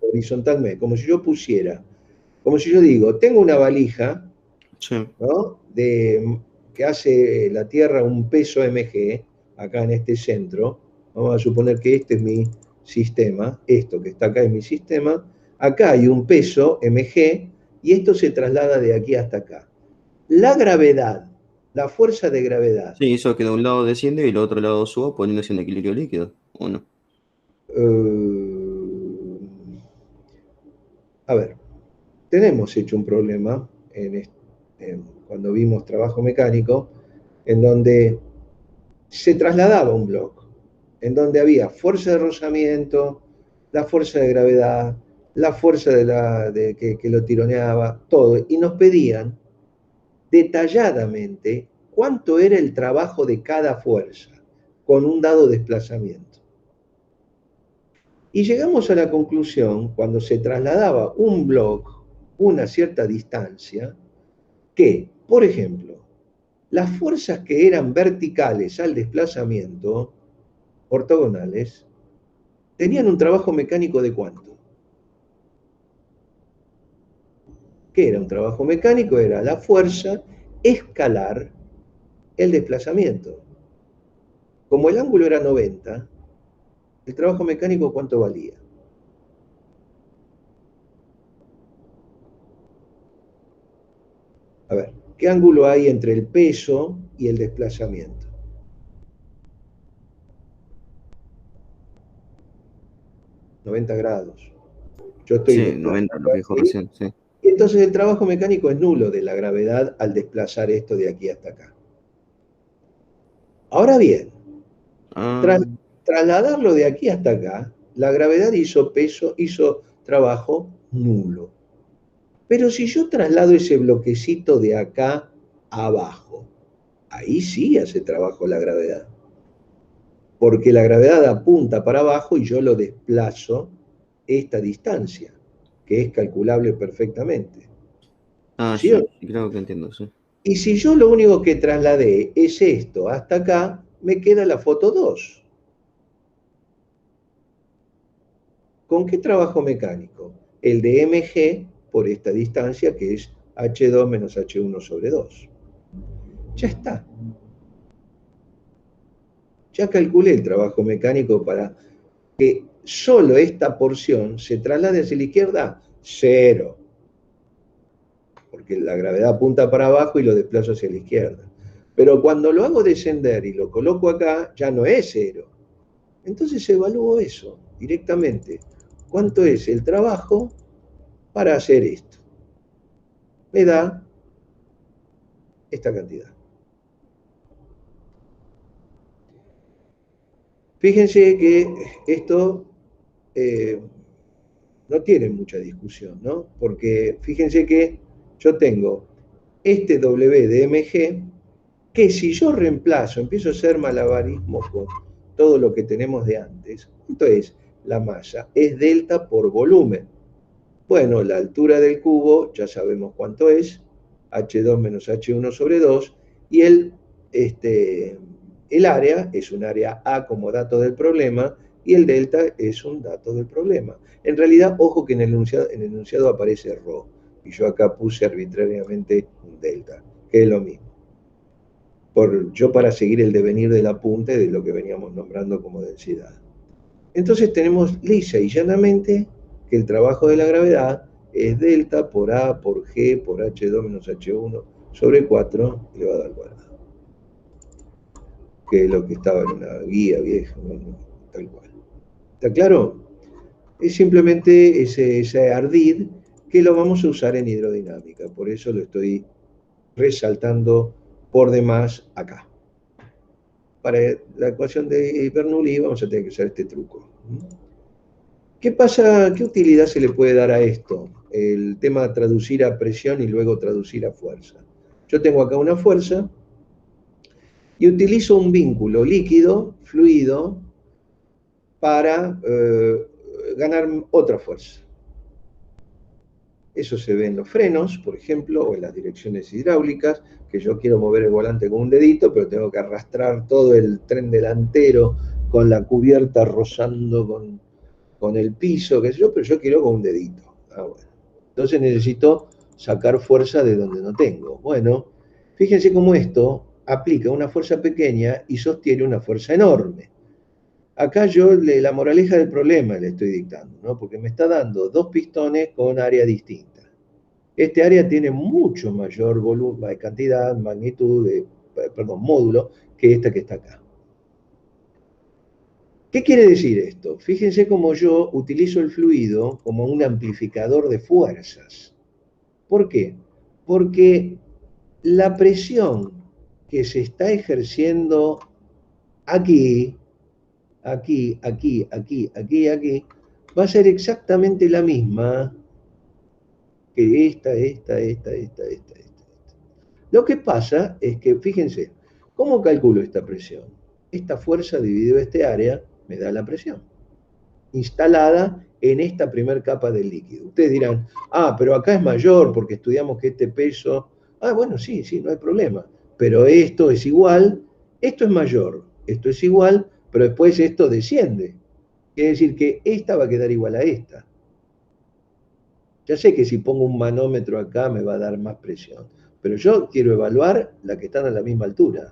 horizontalmente, como si yo digo, tengo una valija, Sí. ¿no? Que hace la Tierra un peso mg, acá en este centro. Vamos a suponer que este es mi sistema, esto que está acá es mi sistema. Acá hay un peso mg y esto se traslada de aquí hasta acá. La gravedad, la fuerza de gravedad. Sí, eso que de un lado desciende y el otro lado sube poniéndose en equilibrio líquido, ¿o no? A ver, tenemos hecho un problema cuando vimos trabajo mecánico, en donde se trasladaba un bloque, en donde había fuerza de rozamiento, la fuerza de gravedad, la fuerza que lo tironeaba, todo, y nos pedían detalladamente cuánto era el trabajo de cada fuerza con un dado desplazamiento. Y llegamos a la conclusión, cuando se trasladaba un bloque una cierta distancia, que, por ejemplo, las fuerzas que eran verticales al desplazamiento, ortogonales, tenían un trabajo mecánico de ¿cuánto? ¿Qué era un trabajo mecánico? Era la fuerza escalar el desplazamiento. Como el ángulo era 90, ¿el trabajo mecánico cuánto valía? A ver, ¿qué ángulo hay entre el peso y el desplazamiento? 90 grados. Yo estoy Sí, desplazando 90, lo que dijo así. recién, sí. Y entonces el trabajo mecánico es nulo de la gravedad al desplazar esto de aquí hasta acá. Ahora bien, Ah, trasladarlo de aquí hasta acá, la gravedad hizo trabajo nulo. Pero si yo traslado ese bloquecito de acá abajo, ahí sí hace trabajo la gravedad. Porque la gravedad apunta para abajo y yo lo desplazo esta distancia, que es calculable perfectamente. ¿Sí? sí, creo que entiendo, sí. Y si yo lo único que trasladé es esto hasta acá, me queda la foto 2. ¿Con qué trabajo mecánico? El de mg por esta distancia, que es h2 menos h1 sobre 2. Ya está. Ya calculé el trabajo mecánico para que solo esta porción se traslade hacia la izquierda, 0. Porque la gravedad apunta para abajo y lo desplazo hacia la izquierda. Pero cuando lo hago descender y lo coloco acá, ya no es 0. Entonces evalúo eso directamente. ¿Cuánto es el trabajo para hacer esto? Me da esta cantidad. Fíjense que esto no tiene mucha discusión, ¿no? Porque fíjense que yo tengo este W de mg, que si yo reemplazo, empiezo a hacer malabarismo con todo lo que tenemos de antes, ¿cuánto es la masa? Es delta por volumen. Bueno, la altura del cubo ya sabemos cuánto es, h2 menos h1 sobre 2, y el área es un área A como dato del problema, y el delta es un dato del problema. En realidad, ojo que en el enunciado aparece ρ, y yo acá puse arbitrariamente un delta, que es lo mismo. Yo para seguir el devenir de la punta de lo que veníamos nombrando como densidad. Entonces tenemos lisa y llanamente que el trabajo de la gravedad es delta por A por G por H2 menos H1 sobre 4 elevado al cuadrado. Que es lo que estaba en una guía vieja, ¿no? Tal cual. ¿Está claro? Es simplemente ese ardid que lo vamos a usar en hidrodinámica. Por eso lo estoy resaltando por demás acá. Para la ecuación de Bernoulli vamos a tener que usar este truco. ¿Qué pasa? ¿Qué utilidad se le puede dar a esto? El tema de traducir a presión y luego traducir a fuerza. Yo tengo acá una fuerza y utilizo un vínculo líquido, fluido, para ganar otra fuerza. Eso se ve en los frenos, por ejemplo, o en las direcciones hidráulicas, que yo quiero mover el volante con un dedito, pero tengo que arrastrar todo el tren delantero con la cubierta rozando con el piso, qué sé yo, pero yo quiero con un dedito. Bueno. Entonces necesito sacar fuerza de donde no tengo. Bueno, fíjense cómo esto aplica una fuerza pequeña y sostiene una fuerza enorme. Acá yo la moraleja del problema le estoy dictando, ¿no? Porque me está dando dos pistones con área distinta. Este área tiene mucho mayor volumen, cantidad, magnitud, módulo, que esta que está acá. ¿Qué quiere decir esto? Fíjense cómo yo utilizo el fluido como un amplificador de fuerzas. ¿Por qué? Porque la presión que se está ejerciendo aquí, va a ser exactamente la misma que esta. Lo que pasa es que, fíjense, ¿cómo calculo esta presión? Esta fuerza dividido este área me da la presión instalada en esta primera capa del líquido. Ustedes dirán, pero acá es mayor porque estudiamos que este peso... bueno, sí, no hay problema. Pero esto es igual, esto es mayor, esto es igual, pero después esto desciende. Quiere decir que esta va a quedar igual a esta. Ya sé que si pongo un manómetro acá me va a dar más presión, pero yo quiero evaluar la que están a la misma altura.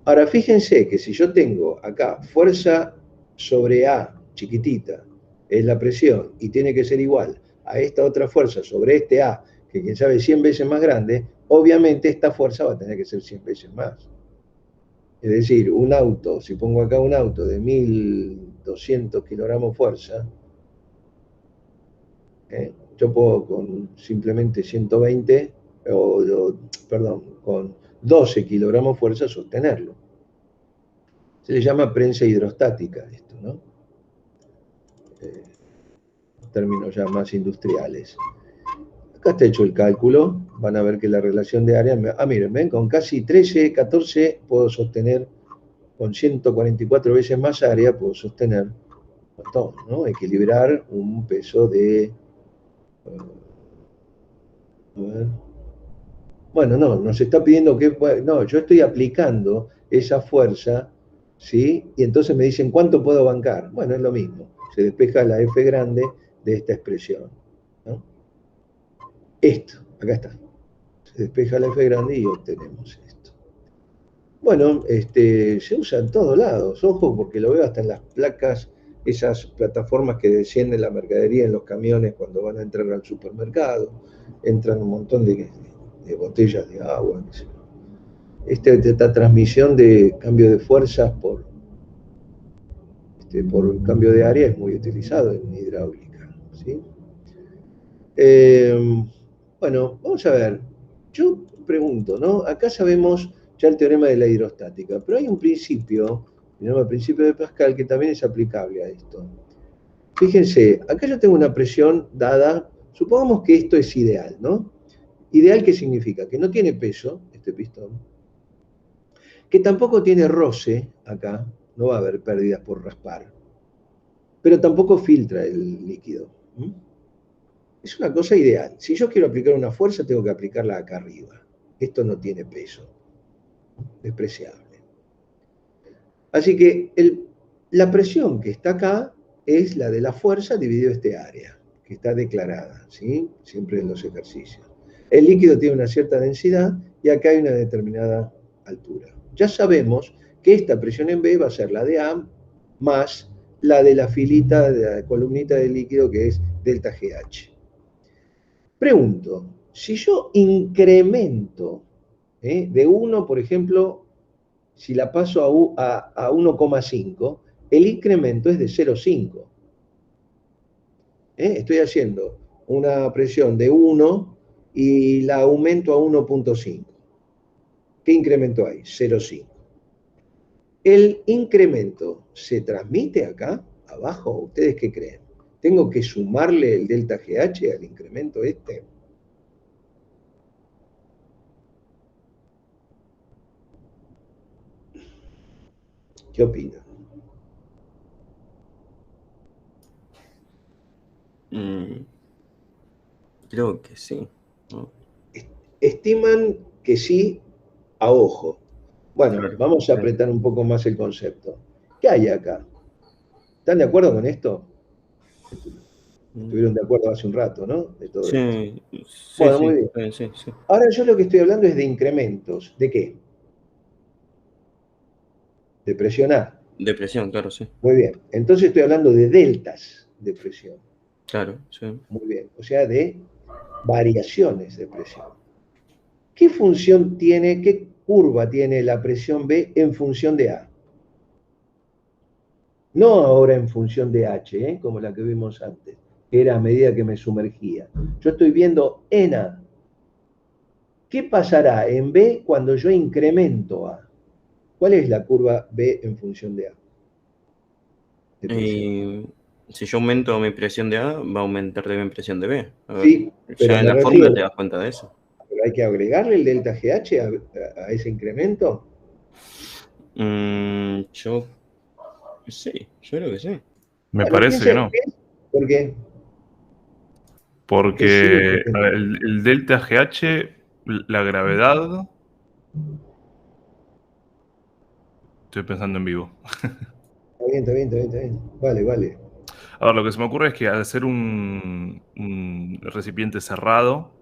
Ahora, fíjense que si yo tengo acá fuerza sobre A, chiquitita, es la presión, y tiene que ser igual a esta otra fuerza sobre este A, que quién sabe 100 veces más grande, obviamente esta fuerza va a tener que ser 100 veces más. Es decir, un auto, si pongo acá un auto de 1200 kilogramos fuerza, yo puedo con simplemente 120, con 12 kilogramos fuerza sostenerlo. Se le llama prensa hidrostática esto, ¿no? Términos ya más industriales. Acá está hecho el cálculo, van a ver que la relación de área, miren, ven, con casi 13, 14 puedo sostener, con 144 veces más área puedo sostener, ¿no? Equilibrar un peso de... Bueno, no, nos está pidiendo que... No, yo estoy aplicando esa fuerza, ¿sí? Y entonces me dicen, ¿cuánto puedo bancar? Bueno, es lo mismo. Se despeja la F grande de esta expresión, ¿no? Esto, acá está. Se despeja la F grande y obtenemos esto. Bueno, se usa en todos lados. Ojo, porque lo veo hasta en las placas, esas plataformas que descienden la mercadería en los camiones cuando van a entrar al supermercado. Entran un montón de botellas de agua. Esta transmisión de cambio de fuerzas por cambio de área es muy utilizado en hidráulica, ¿sí? Bueno, vamos a ver. Yo pregunto, ¿no? Acá sabemos ya el teorema de la hidrostática, pero hay un principio, se llama el principio de Pascal, que también es aplicable a esto. Fíjense, acá yo tengo una presión dada, supongamos que esto es ideal, ¿no? Ideal, ¿qué significa? Que no tiene peso, este pistón, que tampoco tiene roce acá, no va a haber pérdidas por raspar, pero tampoco filtra el líquido. Es una cosa ideal. Si yo quiero aplicar una fuerza, tengo que aplicarla acá arriba. Esto no tiene peso. Despreciable. Así que La presión que está acá es la de la fuerza dividido este área, que está declarada, ¿sí? Siempre en los ejercicios. El líquido tiene una cierta densidad y acá hay una determinada altura. Ya sabemos que esta presión en B va a ser la de A más la de la filita, de la columnita del líquido, que es delta GH. Pregunto, si yo incremento de 1, por ejemplo, si la paso a 1,5, el incremento es de 0,5. Estoy haciendo una presión de 1 y la aumento a 1,5. ¿Qué incremento hay? 0,5. ¿El incremento se transmite acá, abajo? ¿Ustedes qué creen? ¿Tengo que sumarle el delta GH al incremento este? ¿Qué opinan? Creo que sí, ¿no? Estiman que sí, a ojo. Bueno, Claro. vamos a apretar un poco más el concepto. ¿Qué hay acá? ¿Están de acuerdo con esto? Estuvieron de acuerdo hace un rato, ¿no? De todo esto. Sí, sí, Bueno, muy sí, bien. sí, sí. Ahora yo lo que estoy hablando es de incrementos. ¿De qué? De presión A. Depresión, claro, sí. Muy bien. Entonces estoy hablando de deltas de presión. Claro, sí. Muy bien. O sea, de variaciones de presión. ¿Qué función tiene, qué curva tiene la presión B en función de A? No ahora en función de H, como la que vimos antes, que era a medida que me sumergía. Yo estoy viendo en A. ¿Qué pasará en B cuando yo incremento A? ¿Cuál es la curva B en función de A? De presión. Y si yo aumento mi presión de A, va a aumentar también mi presión de B. A ver, Sí, pero ya en me la fórmula te refiero, das cuenta de eso. pero hay que agregarle el delta GH a ese incremento. Yo sí, yo creo que sí. Me Bueno, parece que piensen, no. porque que sí o Porque porque a no. ver, el delta GH, la gravedad, estoy pensando en vivo. Está bien, está bien, está bien, está bien. Vale, vale. A ver, lo que se me ocurre es que al ser un recipiente cerrado,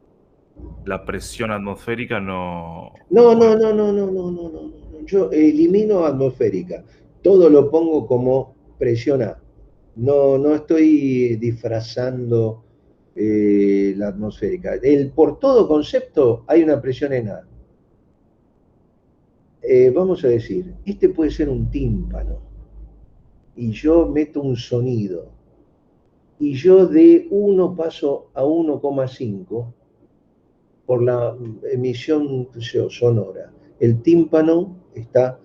la presión atmosférica no... No, no, Bueno, no, no, no, no, no, no, no. Yo elimino atmosférica. Todo lo pongo como presión A. No, no estoy disfrazando la atmosférica. Por todo concepto hay una presión en A. Vamos a decir, este puede ser un tímpano y yo meto un sonido y yo de 1 paso a 1,5 por la emisión sonora. El tímpano está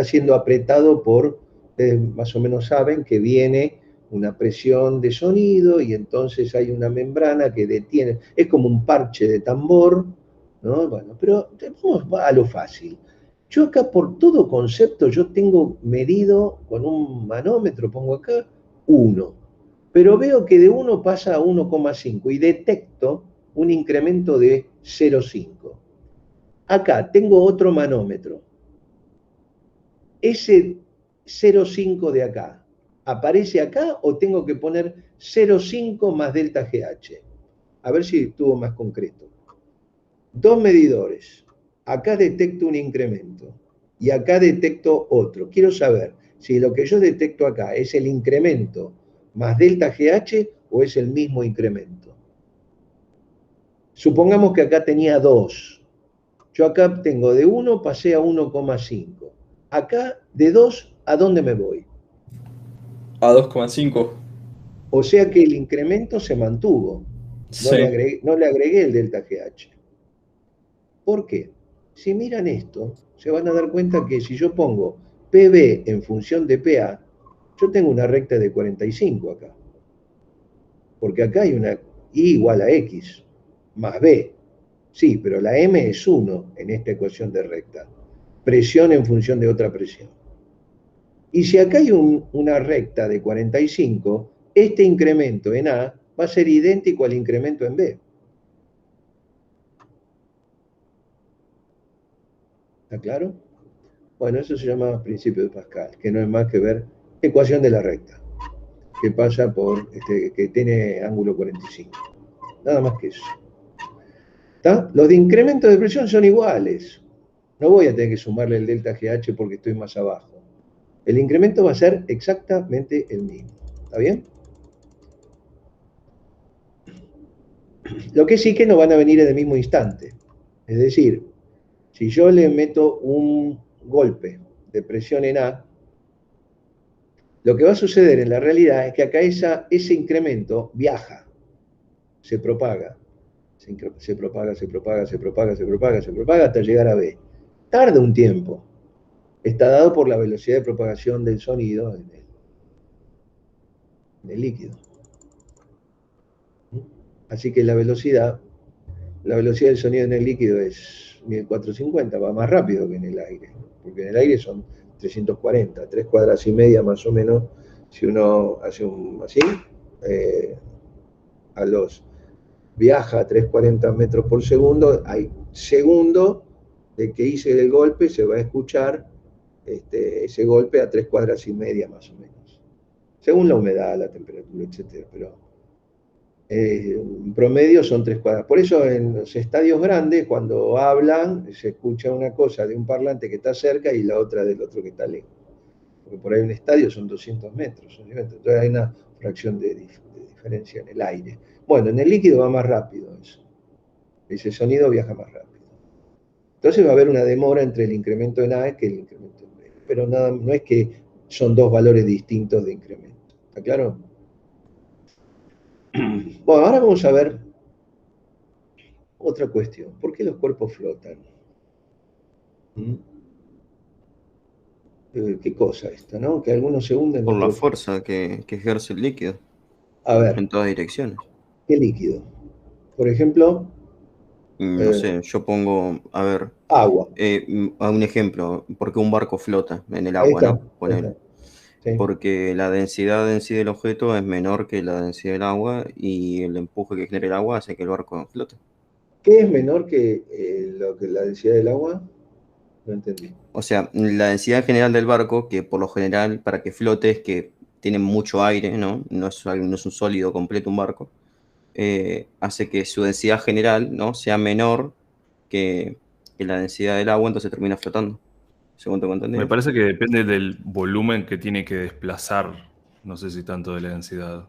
siendo apretado por, más o menos saben que viene una presión de sonido y entonces hay una membrana que detiene, es como un parche de tambor, ¿no? Bueno, pero vamos a lo fácil. Yo acá por todo concepto, yo tengo medido con un manómetro, pongo acá, 1, pero veo que de 1 pasa a 1,5 y detecto un incremento de 0,5. Acá tengo otro manómetro. Ese 0,5 de acá, ¿aparece acá o tengo que poner 0,5 más delta GH? A ver si estuvo más concreto. Dos medidores. Acá detecto un incremento y acá detecto otro. Quiero saber si lo que yo detecto acá es el incremento más delta GH o es el mismo incremento. Supongamos que acá tenía 2. Yo acá tengo de 1 pasé a 1,5. Acá de 2, ¿a dónde me voy? A 2,5. O sea que el incremento se mantuvo. Sí. No le agregué el delta GH. ¿Por qué? Si miran esto, se van a dar cuenta que si yo pongo PB en función de PA, yo tengo una recta de 45 acá. Porque acá hay una I igual a X más B. Sí, pero la M es 1 en esta ecuación de recta. Presión en función de otra presión. Y si acá hay una recta de 45, este incremento en A va a ser idéntico al incremento en B. ¿Está claro? Bueno, eso se llama principio de Pascal, que no es más que ver ecuación de la recta, que pasa por, que tiene ángulo 45. Nada más que eso. ¿Está? Los de incremento de presión son iguales. No voy a tener que sumarle el delta GH porque estoy más abajo. El incremento va a ser exactamente el mismo. ¿Está bien? Lo que sí que no van a venir en el mismo instante. Es decir, si yo le meto un golpe de presión en A, lo que va a suceder en la realidad es que acá ese incremento viaja, se propaga, se propaga, se propaga, se propaga, se propaga, se propaga hasta llegar a B. Tarda un tiempo. Está dado por la velocidad de propagación del sonido en el líquido. Así que la velocidad del sonido en el líquido es 1450, va más rápido que en el aire, porque en el aire son 340, 3 cuadras y media más o menos, si uno hace así, viaja a 340 metros por segundo, hay segundo de que hice el golpe, se va a escuchar ese golpe a 3 cuadras y media más o menos, según la humedad, la temperatura, etcétera, pero en promedio son 3 cuadras. Por eso en los estadios grandes, cuando hablan, se escucha una cosa de un parlante que está cerca y la otra del otro que está lejos. Porque por ahí un estadio son 200 metros, entonces hay una fracción de diferencia en el aire. Bueno, en el líquido va más rápido eso. Ese sonido viaja más rápido. Entonces va a haber una demora entre el incremento en A que el incremento en B. Pero nada, no es que son dos valores distintos de incremento. ¿Está claro? Bueno, ahora vamos a ver otra cuestión. ¿Por qué los cuerpos flotan? ¿Qué cosa esta, no? Que algunos se hunden, Por la otros... fuerza que ejerce el líquido A ver, en todas direcciones. ¿qué líquido? Por ejemplo, No sé, yo pongo, a ver, agua. a un ejemplo, ¿por qué un barco flota en el Ahí agua, está, no? ahí está. Ponele. Sí. Porque la densidad en sí del objeto es menor que la densidad del agua y el empuje que genera el agua hace que el barco flote. ¿Qué es menor que, la densidad del agua? No entendí. O sea, la densidad general del barco, que por lo general para que flote es que tiene mucho aire, ¿no? No es un sólido completo un barco, hace que su densidad general, ¿no? Sea menor que, que la densidad del agua, entonces termina flotando, según tengo Me entendido. parece que depende del volumen que tiene que desplazar. No sé si tanto de la densidad.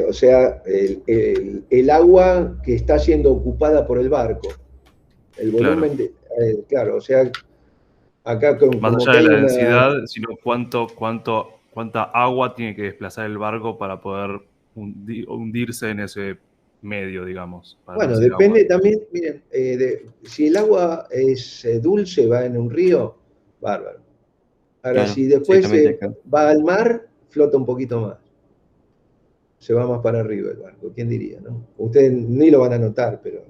O sea, el agua que está siendo ocupada por el barco. El Claro. volumen de... claro, o sea, acá Más como que allá de hay la una... densidad, sino cuánta agua tiene que desplazar el barco para poder hundirse en ese medio, digamos, para no Bueno, decir agua. depende también, miren, si el agua es dulce, va en un río, bárbaro. Ahora, Claro, si sí, después también tiene que ver. va al mar, flota un poquito más. Se va más para arriba el barco, ¿quién diría, no? Ustedes ni lo van a notar, pero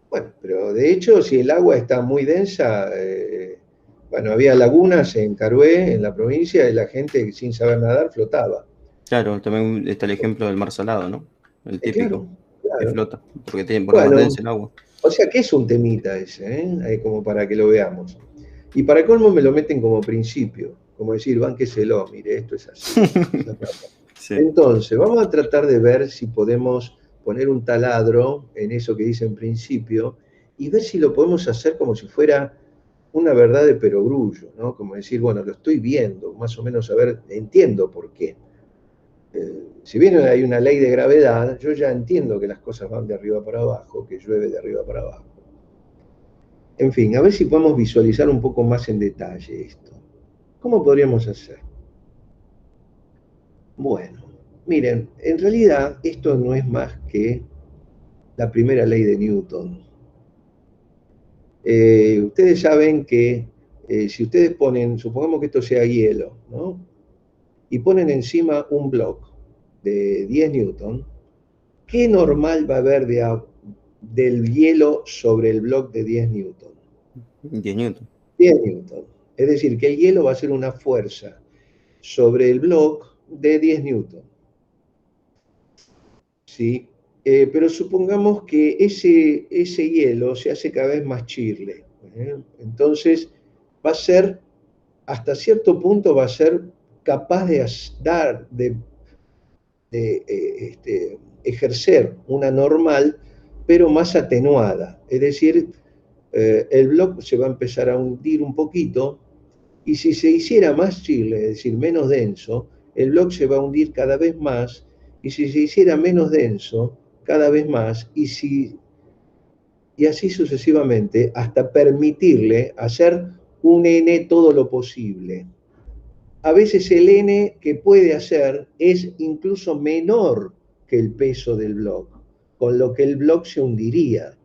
bueno, pero de hecho, si el agua está muy densa, bueno, había lagunas en Carué, en la provincia, y la gente sin saber nadar flotaba. Claro, también está el ejemplo del mar salado, ¿no? El Claro, típico, que claro. flota, porque es más Bueno, denso el agua. o sea que es un temita ese, ¿eh? Ahí como para que lo veamos. Y para colmo me lo meten como principio, como decir, bánqueselo, mire, esto es así. Sí. Entonces, vamos a tratar de ver si podemos poner un taladro en eso que dice en principio y ver si lo podemos hacer como si fuera una verdad de perogrullo, ¿no? Como decir, bueno, lo estoy viendo, más o menos, a ver, entiendo por qué. Si bien hay una ley de gravedad, yo ya entiendo que las cosas van de arriba para abajo, que llueve de arriba para abajo. En fin, a ver si podemos visualizar un poco más en detalle esto. ¿Cómo podríamos hacer? Bueno, miren, en realidad esto no es más que la primera ley de Newton. Ustedes saben que si ustedes ponen, supongamos que esto sea hielo, ¿no? Y ponen encima un bloque de 10 newton, ¿qué normal va a haber del hielo sobre el bloque de 10 newton? 10 newton. 10 newton. Es decir, que el hielo va a ser una fuerza sobre el bloque de 10 newton. ¿Sí? Pero supongamos que ese hielo se hace cada vez más chirle. Entonces va a ser, hasta cierto punto, va a ser capaz de ejercer una normal, pero más atenuada. Es decir, el bloque se va a empezar a hundir un poquito, y si se hiciera más chill, es decir, menos denso, el bloque se va a hundir cada vez más, y si se hiciera menos denso, cada vez más, y así sucesivamente, hasta permitirle hacer un N todo lo posible. A veces el N que puede hacer es incluso menor que el peso del bloque, con lo que el bloque se hundiría.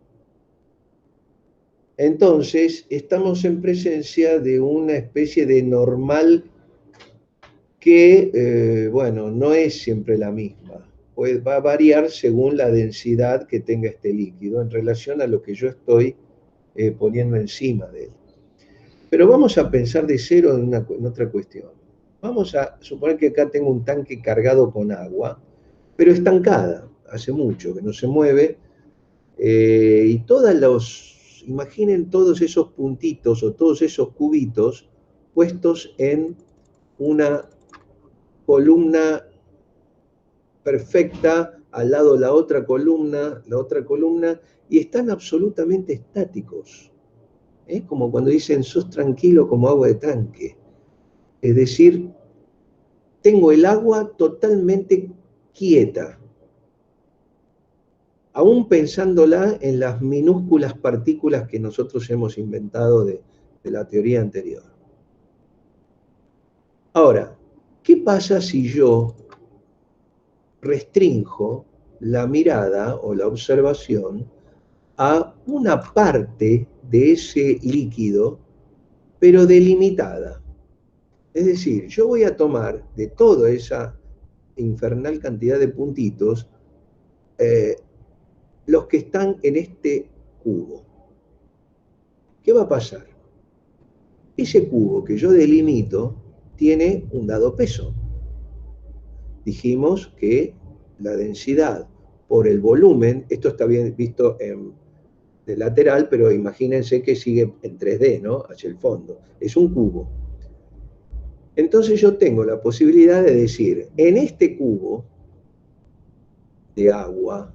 Entonces, estamos en presencia de una especie de normal que, bueno, no es siempre la misma. Pues va a variar según la densidad que tenga este líquido en relación a lo que yo estoy poniendo encima de él. Pero vamos a pensar de cero en otra cuestión. Vamos a suponer que acá tengo un tanque cargado con agua, pero estancada, hace mucho que no se mueve, y imaginen todos esos puntitos o todos esos cubitos puestos en una columna perfecta, al lado la otra columna, y están absolutamente estáticos. Como cuando dicen, sos tranquilo como agua de tanque. Es decir, tengo el agua totalmente quieta, aún pensándola en las minúsculas partículas que nosotros hemos inventado de la teoría anterior. Ahora, ¿qué pasa si yo restrinjo la mirada o la observación a una parte de ese líquido, pero delimitada? Es decir, yo voy a tomar de toda esa infernal cantidad de puntitos los que están en este cubo. ¿Qué va a pasar? Ese cubo que yo delimito tiene un dado peso. Dijimos que la densidad por el volumen, esto está bien visto de lateral, pero imagínense que sigue en 3D, ¿no? Hacia el fondo. Es un cubo. Entonces yo tengo la posibilidad de decir, en este cubo de agua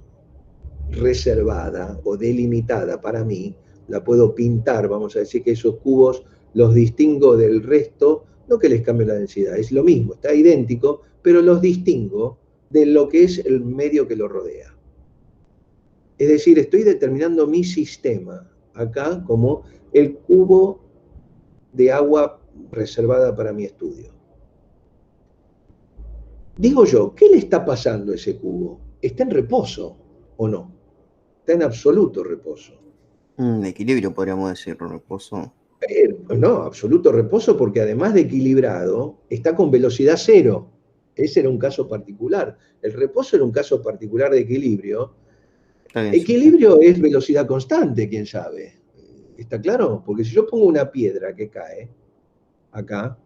reservada o delimitada para mí, la puedo pintar, vamos a decir que esos cubos los distingo del resto, no que les cambie la densidad, es lo mismo, está idéntico, pero los distingo de lo que es el medio que lo rodea. Es decir, estoy determinando mi sistema acá como el cubo de agua reservada para mi estudio. Digo yo, ¿qué le está pasando a ese cubo? ¿Está en reposo o no? Está en absoluto reposo. Equilibrio, podríamos decir, reposo. No, absoluto reposo, porque además de equilibrado, está con velocidad cero. Ese era un caso particular. El reposo era un caso particular de equilibrio. Equilibrio es velocidad constante, quién sabe. ¿Está claro? Porque si yo pongo una piedra que cae acá,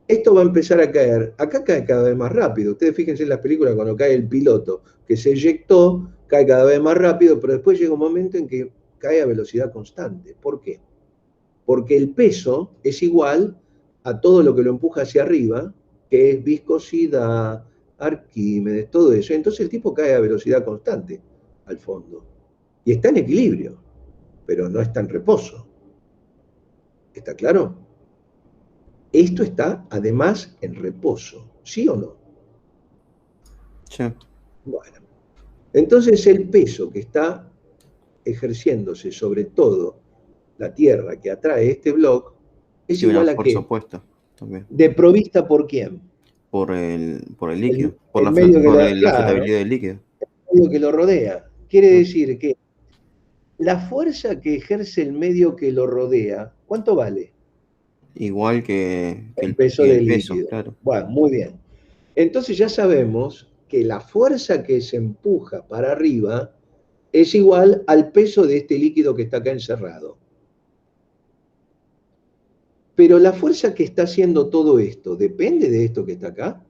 esto va a empezar a caer. Acá cae cada vez más rápido. Ustedes fíjense en las películas cuando cae el piloto que se eyectó, cae cada vez más rápido, pero después llega un momento en que cae a velocidad constante. ¿Por qué? Porque el peso es igual a todo lo que lo empuja hacia arriba, que es viscosidad, Arquímedes, todo eso. Entonces el tipo cae a velocidad constante al fondo. Y está en equilibrio, pero no está en reposo. ¿Está claro? Esto está además en reposo, ¿sí o no? Sí. Bueno, entonces el peso que está ejerciéndose sobre todo la Tierra que atrae este bloque es igual a ¿qué? Opuesta, también. ¿De provista por quién? Por el líquido, por la flotabilidad del líquido. El medio que lo rodea. Quiere decir que la fuerza que ejerce el medio que lo rodea, ¿cuánto vale? Igual que el peso del líquido. Claro. Bueno, muy bien. Entonces ya sabemos que la fuerza que se empuja para arriba es igual al peso de este líquido que está acá encerrado. Pero la fuerza que está haciendo todo esto, ¿depende de esto que está acá?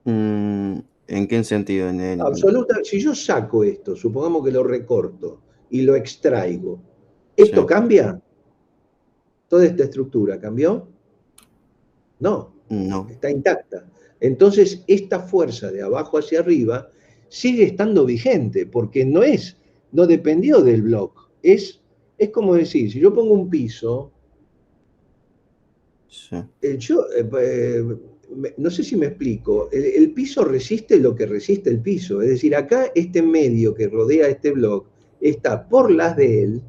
¿En qué sentido? Absoluta. Si yo saco esto, supongamos que lo recorto y lo extraigo, ¿esto cambia? ¿Toda esta estructura cambió? No, No. está intacta. Entonces, esta fuerza de abajo hacia arriba sigue estando vigente, porque no dependió del bloque. Es como decir, si yo pongo un piso, Sí. no sé si me explico, el piso resiste lo que resiste el piso. Es decir, acá este medio que rodea este bloque está por las de él,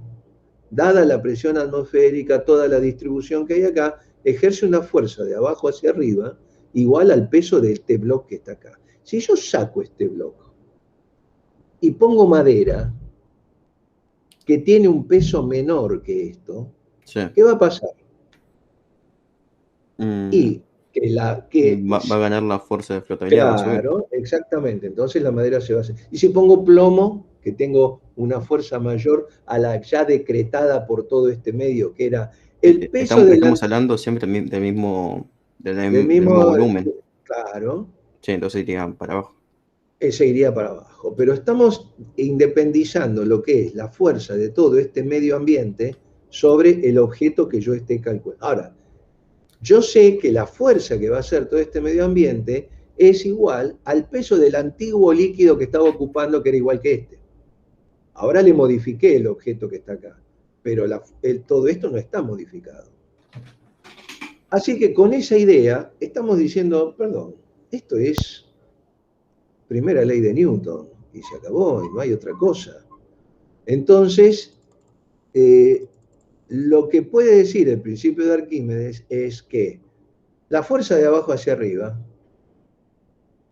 dada la presión atmosférica, toda la distribución que hay acá, ejerce una fuerza de abajo hacia arriba igual al peso de este bloque que está acá. Si yo saco este bloque y pongo madera, que tiene un peso menor que esto, Sí. ¿qué va a pasar? Mm, va a ganar la fuerza de flotabilidad. Claro, exactamente. Entonces la madera se va a hacer. Y si pongo plomo, que tengo una fuerza mayor a la ya decretada por todo este medio, que era el peso Estamos hablando siempre del mismo volumen. Claro. Sí, entonces iría para abajo. Ese iría para abajo. Pero estamos independizando lo que es la fuerza de todo este medio ambiente sobre el objeto que yo esté calculando. Ahora, yo sé que la fuerza que va a hacer todo este medio ambiente es igual al peso del antiguo líquido que estaba ocupando, que era igual que este. Ahora le modifiqué el objeto que está acá, pero todo esto no está modificado. Así que con esa idea estamos diciendo, perdón, esto es primera ley de Newton y se acabó y no hay otra cosa. Entonces, lo que puede decir el principio de Arquímedes es que la fuerza de abajo hacia arriba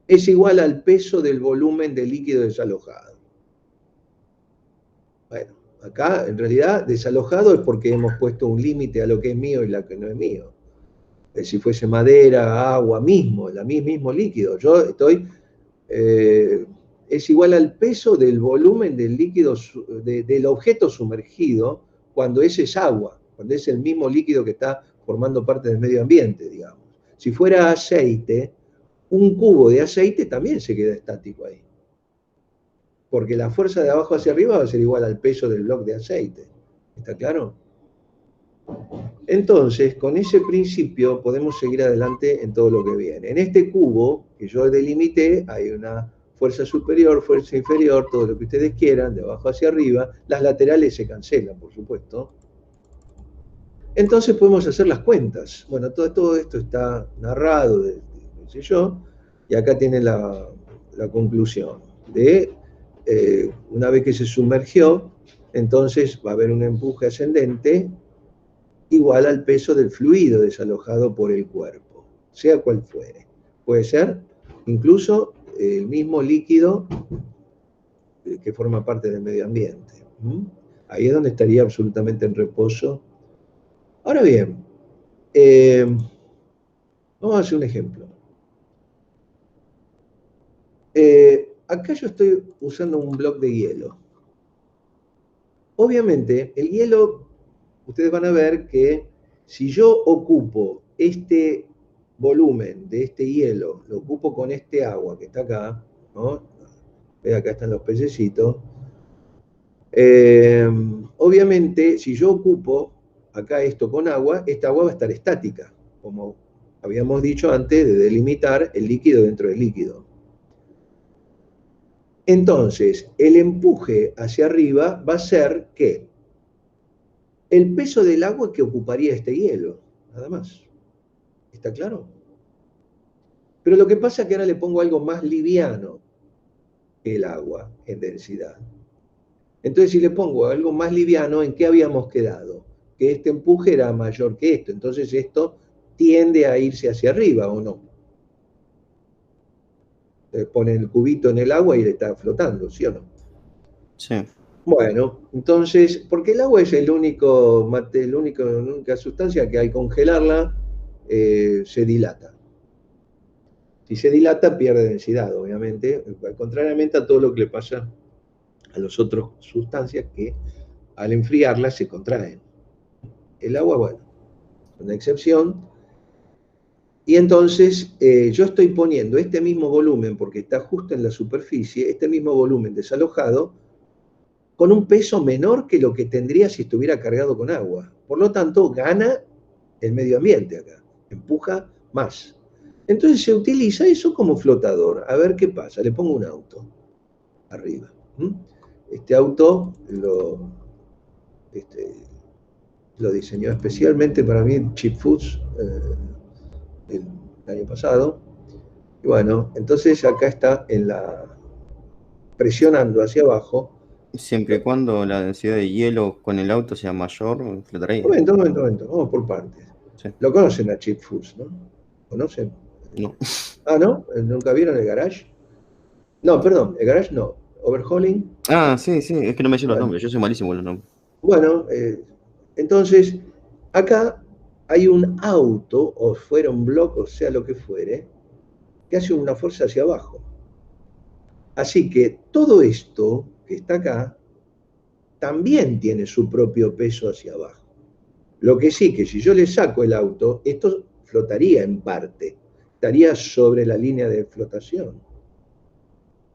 es igual al peso del volumen de líquido desalojado. Bueno, acá en realidad desalojado es porque hemos puesto un límite a lo que es mío y lo que no es mío. Si fuese madera, agua, mismo líquido. Yo estoy... es igual al peso del volumen del líquido, del objeto sumergido, cuando ese es agua, cuando es el mismo líquido que está formando parte del medio ambiente, digamos. Si fuera aceite, un cubo de aceite también se queda estático ahí. Porque la fuerza de abajo hacia arriba va a ser igual al peso del bloque de aceite. ¿Está claro? Entonces, con ese principio podemos seguir adelante en todo lo que viene. En este cubo que yo delimité hay una fuerza superior, fuerza inferior, todo lo que ustedes quieran, de abajo hacia arriba. Las laterales se cancelan, por supuesto. Entonces podemos hacer las cuentas. Bueno, todo esto está narrado, qué sé yo, y acá tiene la conclusión de una vez que se sumergió, entonces va a haber un empuje ascendente igual al peso del fluido desalojado por el cuerpo, sea cual fuere. Puede ser incluso el mismo líquido que forma parte del medio ambiente. Ahí es donde estaría absolutamente en reposo. Ahora bien, vamos a hacer un ejemplo. Acá yo estoy usando un bloque de hielo. Obviamente, el hielo, ustedes van a ver que si yo ocupo este volumen de este hielo, lo ocupo con este agua que está acá, ¿no? Ve, acá están los pececitos. Obviamente, si yo ocupo acá esto con agua, esta agua va a estar estática, como habíamos dicho antes de delimitar el líquido dentro del líquido. Entonces, el empuje hacia arriba va a ser ¿qué? El peso del agua que ocuparía este hielo, nada más. ¿Está claro? Pero lo que pasa es que ahora le pongo algo más liviano que el agua en densidad. Entonces, si le pongo algo más liviano, ¿en qué habíamos quedado? Que este empuje era mayor que esto. Entonces, esto tiende a irse hacia arriba, ¿o no? Pone el cubito en el agua y le está flotando, ¿sí o no? Sí. Bueno, entonces, porque el agua es la única sustancia que al congelarla se dilata. Si se dilata, pierde densidad, obviamente, contrariamente a todo lo que le pasa a las otras sustancias que al enfriarlas se contraen. El agua, bueno, una excepción. Y entonces yo estoy poniendo este mismo volumen, porque está justo en la superficie, este mismo volumen desalojado, con un peso menor que lo que tendría si estuviera cargado con agua. Por lo tanto, gana el medio ambiente acá, empuja más. Entonces se utiliza eso como flotador. A ver qué pasa. Le pongo un auto arriba. Este auto lo diseñó especialmente para mí Cheap Foods el año pasado. Y bueno, entonces acá está presionando hacia abajo. Siempre y cuando la densidad de hielo con el auto sea mayor, flotaría. Momento. Vamos por partes. Sí. Lo conocen a Cheap Foods, ¿no? ¿Conocen? No. Ah, ¿no? ¿Nunca vieron el garage? No, perdón, el garage no. Overhauling. Ah, sí, es que no me sé los Bueno. nombres, yo soy malísimo con los nombres. Bueno, entonces, acá hay un auto, o fuera un bloque, o sea lo que fuere, que hace una fuerza hacia abajo. Así que todo esto que está acá también tiene su propio peso hacia abajo. Lo que sí, que si yo le saco el auto, esto flotaría en parte, estaría sobre la línea de flotación,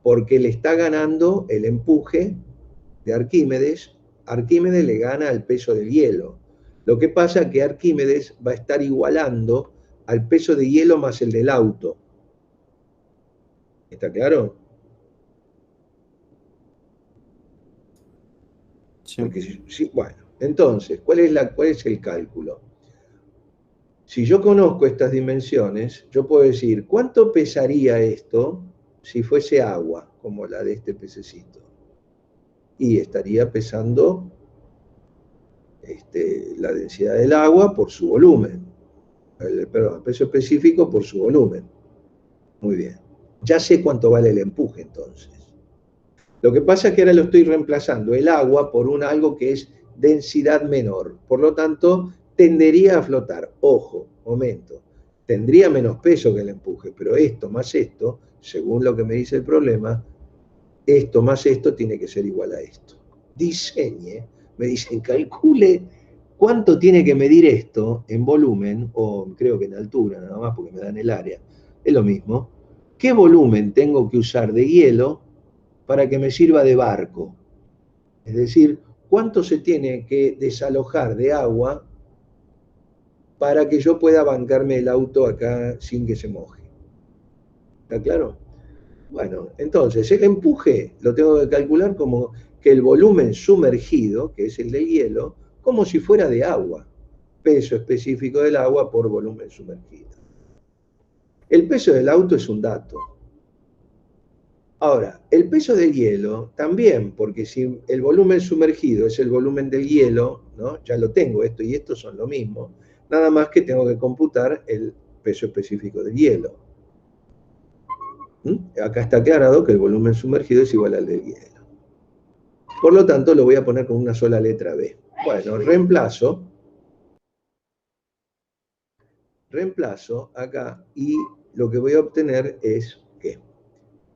porque le está ganando el empuje de Arquímedes. Arquímedes le gana al peso del hielo. Lo que pasa es que Arquímedes va a estar igualando al peso de hielo más el del auto. ¿Está claro? Sí. Porque bueno, entonces, ¿cuál es el cálculo? Si yo conozco estas dimensiones, yo puedo decir, ¿cuánto pesaría esto si fuese agua, como la de este pececito? Y estaría pesando la densidad del agua por su volumen. Perdón, el peso específico por su volumen. Muy bien. Ya sé cuánto vale el empuje entonces. Lo que pasa es que ahora lo estoy reemplazando el agua por algo que es densidad menor. Por lo tanto, tendería a flotar. Ojo, momento. Tendría menos peso que el empuje, pero esto más esto, según lo que me dice el problema, esto más esto tiene que ser igual a esto. Diseñe, me dicen, calcule cuánto tiene que medir esto en volumen, o creo que en altura nada más, porque me dan el área. Es lo mismo. ¿Qué volumen tengo que usar de hielo para que me sirva de barco? Es decir, ¿cuánto se tiene que desalojar de agua para que yo pueda bancarme el auto acá sin que se moje? ¿Está claro? Bueno, entonces el empuje lo tengo que calcular como que el volumen sumergido, que es el del hielo, como si fuera de agua. Peso específico del agua por volumen sumergido. El peso del auto es un dato. Ahora, el peso del hielo también, porque si el volumen sumergido es el volumen del hielo, ¿no? Ya lo tengo, esto y esto son lo mismo, nada más que tengo que computar el peso específico del hielo. Acá está aclarado que el volumen sumergido es igual al del hielo. Por lo tanto, lo voy a poner con una sola letra B. Bueno, reemplazo acá y lo que voy a obtener es ¿qué?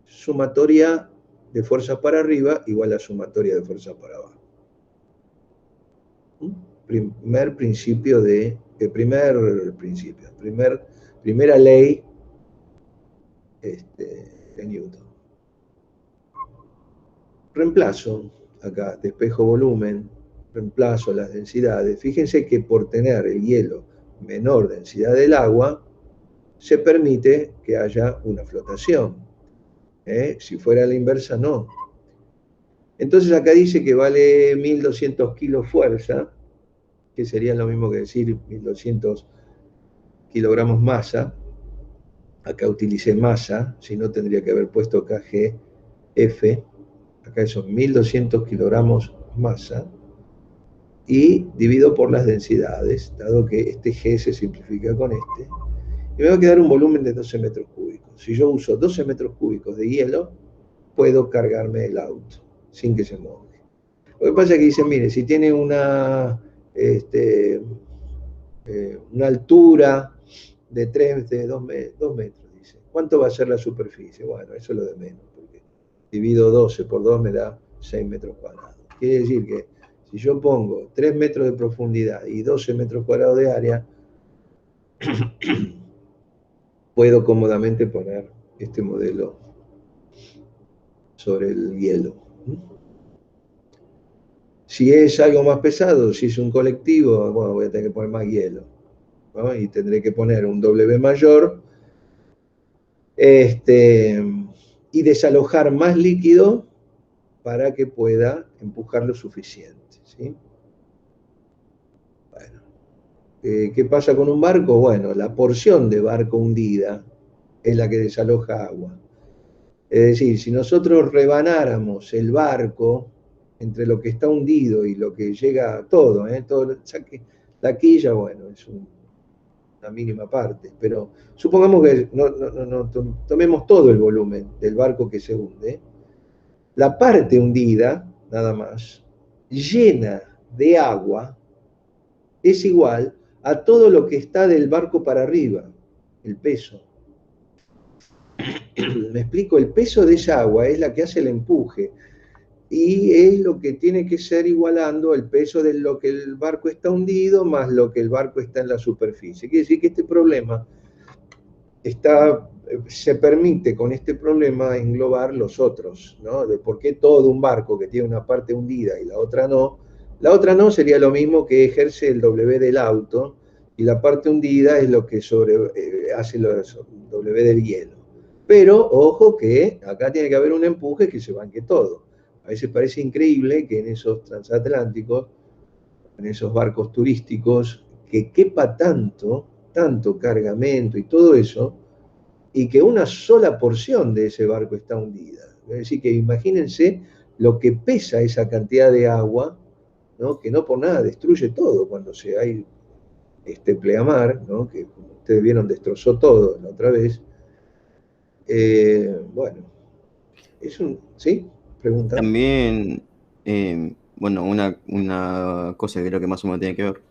Sumatoria de fuerzas para arriba igual a sumatoria de fuerzas para abajo. Primera ley de Newton. Reemplazo acá, despejo volumen, reemplazo las densidades. Fíjense que por tener el hielo menor densidad del agua, se permite que haya una flotación. Si fuera la inversa, no. Entonces acá dice que vale 1200 kilos fuerza, que sería lo mismo que decir 1200 kilogramos masa. Acá utilicé masa, si no tendría que haber puesto KGF. Acá son 1200 kilogramos masa. Y divido por las densidades, dado que este G se simplifica con este. Y me va a quedar un volumen de 12 metros cúbicos. Si yo uso 12 metros cúbicos de hielo, puedo cargarme el auto sin que se moje. Lo que pasa es que dicen, mire, si tiene una altura de 2 metros, dice. ¿Cuánto va a ser la superficie? Bueno, eso es lo de menos, porque divido 12 por 2 me da 6 metros cuadrados. Quiere decir que si yo pongo 3 metros de profundidad y 12 metros cuadrados de área, puedo cómodamente poner este modelo sobre el hielo. Si es algo más pesado, si es un colectivo, bueno, voy a tener que poner más hielo. ¿no? Y tendré que poner un W mayor y desalojar más líquido para que pueda empujar lo suficiente, ¿sí? Bueno, ¿qué pasa con un barco? Bueno, la porción de barco hundida es la que desaloja agua. Es decir, si nosotros rebanáramos el barco entre lo que está hundido y lo que llega todo, todo la quilla, bueno, es una mínima parte, pero supongamos que no tomemos todo el volumen del barco que se hunde, la parte hundida, nada más, llena de agua, es igual a todo lo que está del barco para arriba, el peso. Me explico, el peso de esa agua es la que hace el empuje y es lo que tiene que ser igualando el peso de lo que el barco está hundido más lo que el barco está en la superficie. Quiere decir que este problema se permite con este problema englobar los otros, ¿no? De por qué todo un barco que tiene una parte hundida y la otra no. La otra no sería lo mismo que ejerce el W del auto y la parte hundida es lo que hace los W del hielo. Pero ojo que acá tiene que haber un empuje que se banque todo. A veces parece increíble que en esos transatlánticos, en esos barcos turísticos, que quepa tanto cargamento y todo eso, y que una sola porción de ese barco está hundida. Es decir, que imagínense lo que pesa esa cantidad de agua, ¿no? Que no por nada destruye todo cuando hay pleamar, ¿no? Que como ustedes vieron destrozó todo la otra vez. Bueno, ¿sí? Pregunta. También, bueno, una cosa que creo que más o menos tiene que ver.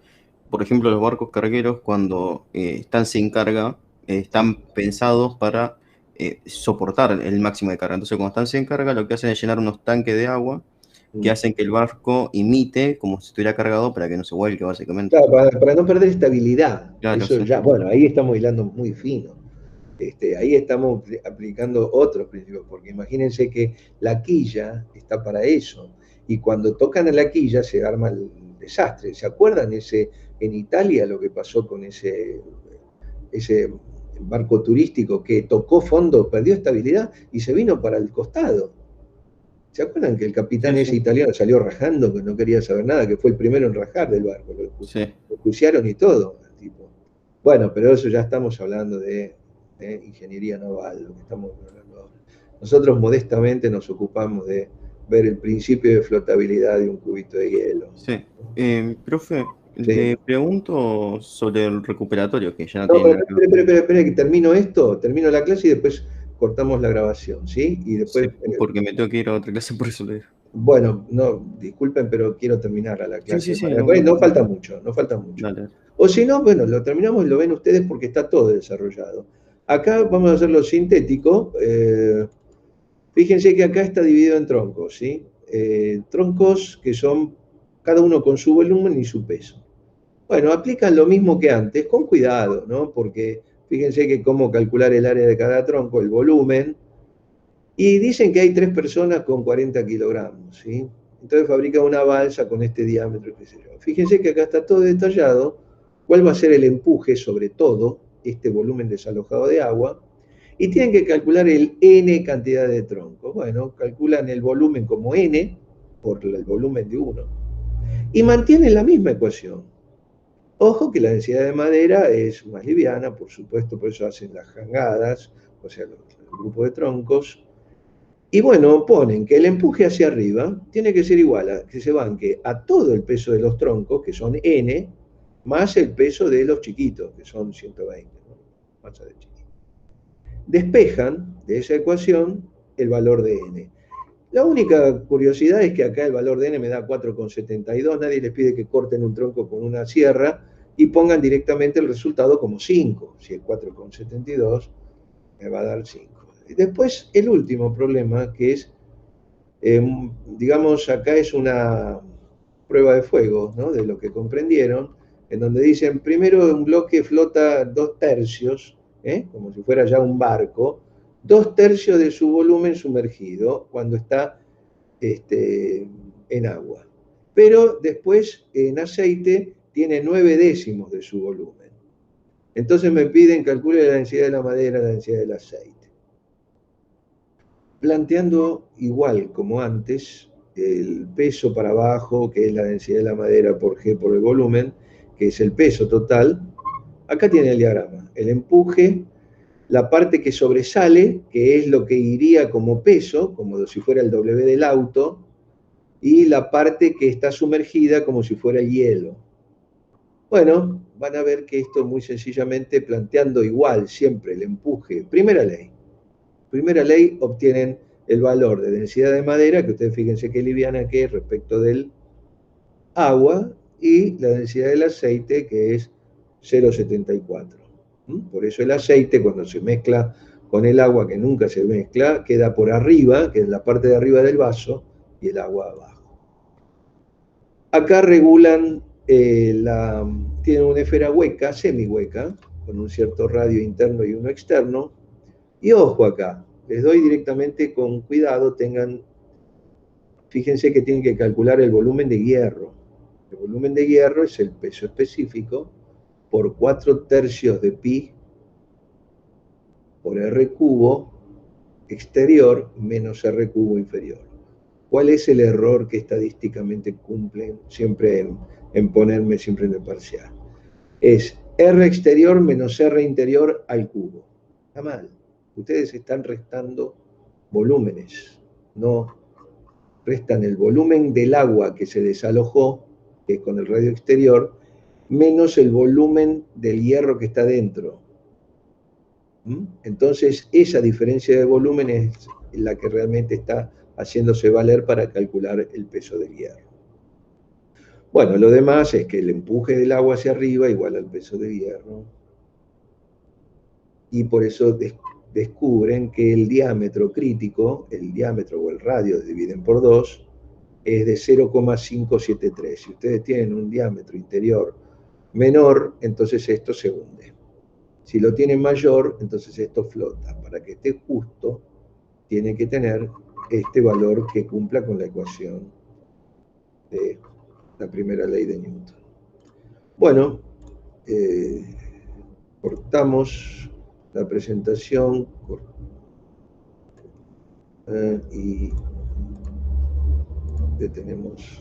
Por ejemplo, los barcos cargueros cuando están sin carga, están pensados para soportar el máximo de carga. Entonces, cuando están sin carga, lo que hacen es llenar unos tanques de agua que hacen que el barco imite como si estuviera cargado para que no se vuelque, básicamente. Claro, para no perder estabilidad. Claro, Eso sí. ya, bueno, ahí estamos hilando muy fino. Ahí estamos aplicando otros principios, porque imagínense que la quilla está para eso, y cuando tocan a la quilla se arma el desastre. ¿Se acuerdan en Italia lo que pasó con ese barco turístico que tocó fondo, perdió estabilidad y se vino para el costado? ¿Se acuerdan que el capitán ese italiano salió rajando, que no quería saber nada, que fue el primero en rajar del barco? Lo juiciaron y todo, tipo. Bueno, pero eso ya estamos hablando de ingeniería naval, lo que estamos hablando ahora. Nosotros modestamente nos ocupamos de ver el principio de flotabilidad de un cubito de hielo. Sí. Profe, Sí. le pregunto sobre el recuperatorio, que ya no, No, tiene nada que ver. espera, que termino la clase y después cortamos la grabación, ¿sí? Y después, Sí, porque me tengo que ir a otra clase, por eso le digo. bueno, no, disculpen, pero quiero terminar a la clase. Sí, No falta mucho, no falta mucho. Dale. O si no, bueno, lo terminamos y lo ven ustedes porque está todo desarrollado. Acá vamos a hacerlo sintético. Fíjense que acá está dividido en troncos, ¿sí? Troncos que son cada uno con su volumen y su peso. Bueno, aplican lo mismo que antes, con cuidado, ¿no? Porque fíjense que cómo calcular el área de cada tronco, el volumen, y dicen que hay 3 personas con 40 kilogramos, ¿sí? Entonces fabrica una balsa con este diámetro, qué sé yo. Fíjense que acá está todo detallado, cuál va a ser el empuje sobre todo, este volumen desalojado de agua, y tienen que calcular el N cantidad de troncos. Bueno, calculan el volumen como N, por el volumen de uno, y mantienen la misma ecuación. Ojo que la densidad de madera es más liviana, por supuesto, por eso hacen las jangadas, o sea, el grupo de troncos. Y bueno, ponen que el empuje hacia arriba tiene que ser igual a que se banque a todo el peso de los troncos, que son N, más el peso de los chiquitos, que son 120, ¿no? Masa de chiquito. Despejan de esa ecuación el valor de N. La única curiosidad es que acá el valor de N me da 4,72, nadie les pide que corten un tronco con una sierra y pongan directamente el resultado como 5. Si es 4,72, me va a dar 5. Y después el último problema, que es, digamos, acá es una prueba de fuego, ¿no? De lo que comprendieron, en donde dicen, primero un bloque flota 2/3, como si fuera ya un barco, 2/3 de su volumen sumergido cuando está en agua. Pero después en aceite tiene 9/10 de su volumen. Entonces me piden calcule la densidad de la madera, la densidad del aceite. Planteando igual como antes, el peso para abajo, que es la densidad de la madera por G por el volumen, que es el peso total. Acá tiene el diagrama. El empuje, la parte que sobresale, que es lo que iría como peso, como si fuera el W del auto, y la parte que está sumergida como si fuera hielo. Bueno, van a ver que esto muy sencillamente, planteando igual siempre el empuje, primera ley obtienen el valor de densidad de madera, que ustedes fíjense qué liviana que es respecto del agua, y la densidad del aceite, que es 0,74. Por eso el aceite, cuando se mezcla con el agua, que nunca se mezcla, queda por arriba, que es la parte de arriba del vaso, y el agua abajo. Acá regulan, tienen una esfera hueca, semihueca, con un cierto radio interno y uno externo. Y ojo acá, les doy directamente con cuidado, fíjense que tienen que calcular el volumen de hierro. El volumen de hierro es el peso específico por 4/3 de pi por R cubo exterior menos R cubo inferior. ¿Cuál es el error que estadísticamente cumplen siempre en ponerme siempre en el parcial? Es R exterior menos R interior al cubo. Está mal. Ustedes están restando volúmenes, no restan el volumen del agua que se desalojó, que es con el radio exterior, menos el volumen del hierro que está dentro. Entonces, esa diferencia de volumen es la que realmente está haciéndose valer para calcular el peso del hierro. Bueno, lo demás es que el empuje del agua hacia arriba igual al peso del hierro. Y por eso descubren que el diámetro crítico, el diámetro o el radio dividen por 2, es de 0,573. Si ustedes tienen un diámetro interior menor, entonces esto se hunde. Si lo tienen mayor, entonces esto flota. Para que esté justo, tiene que tener este valor que cumpla con la ecuación de la primera ley de Newton. Bueno, cortamos la presentación y detenemos.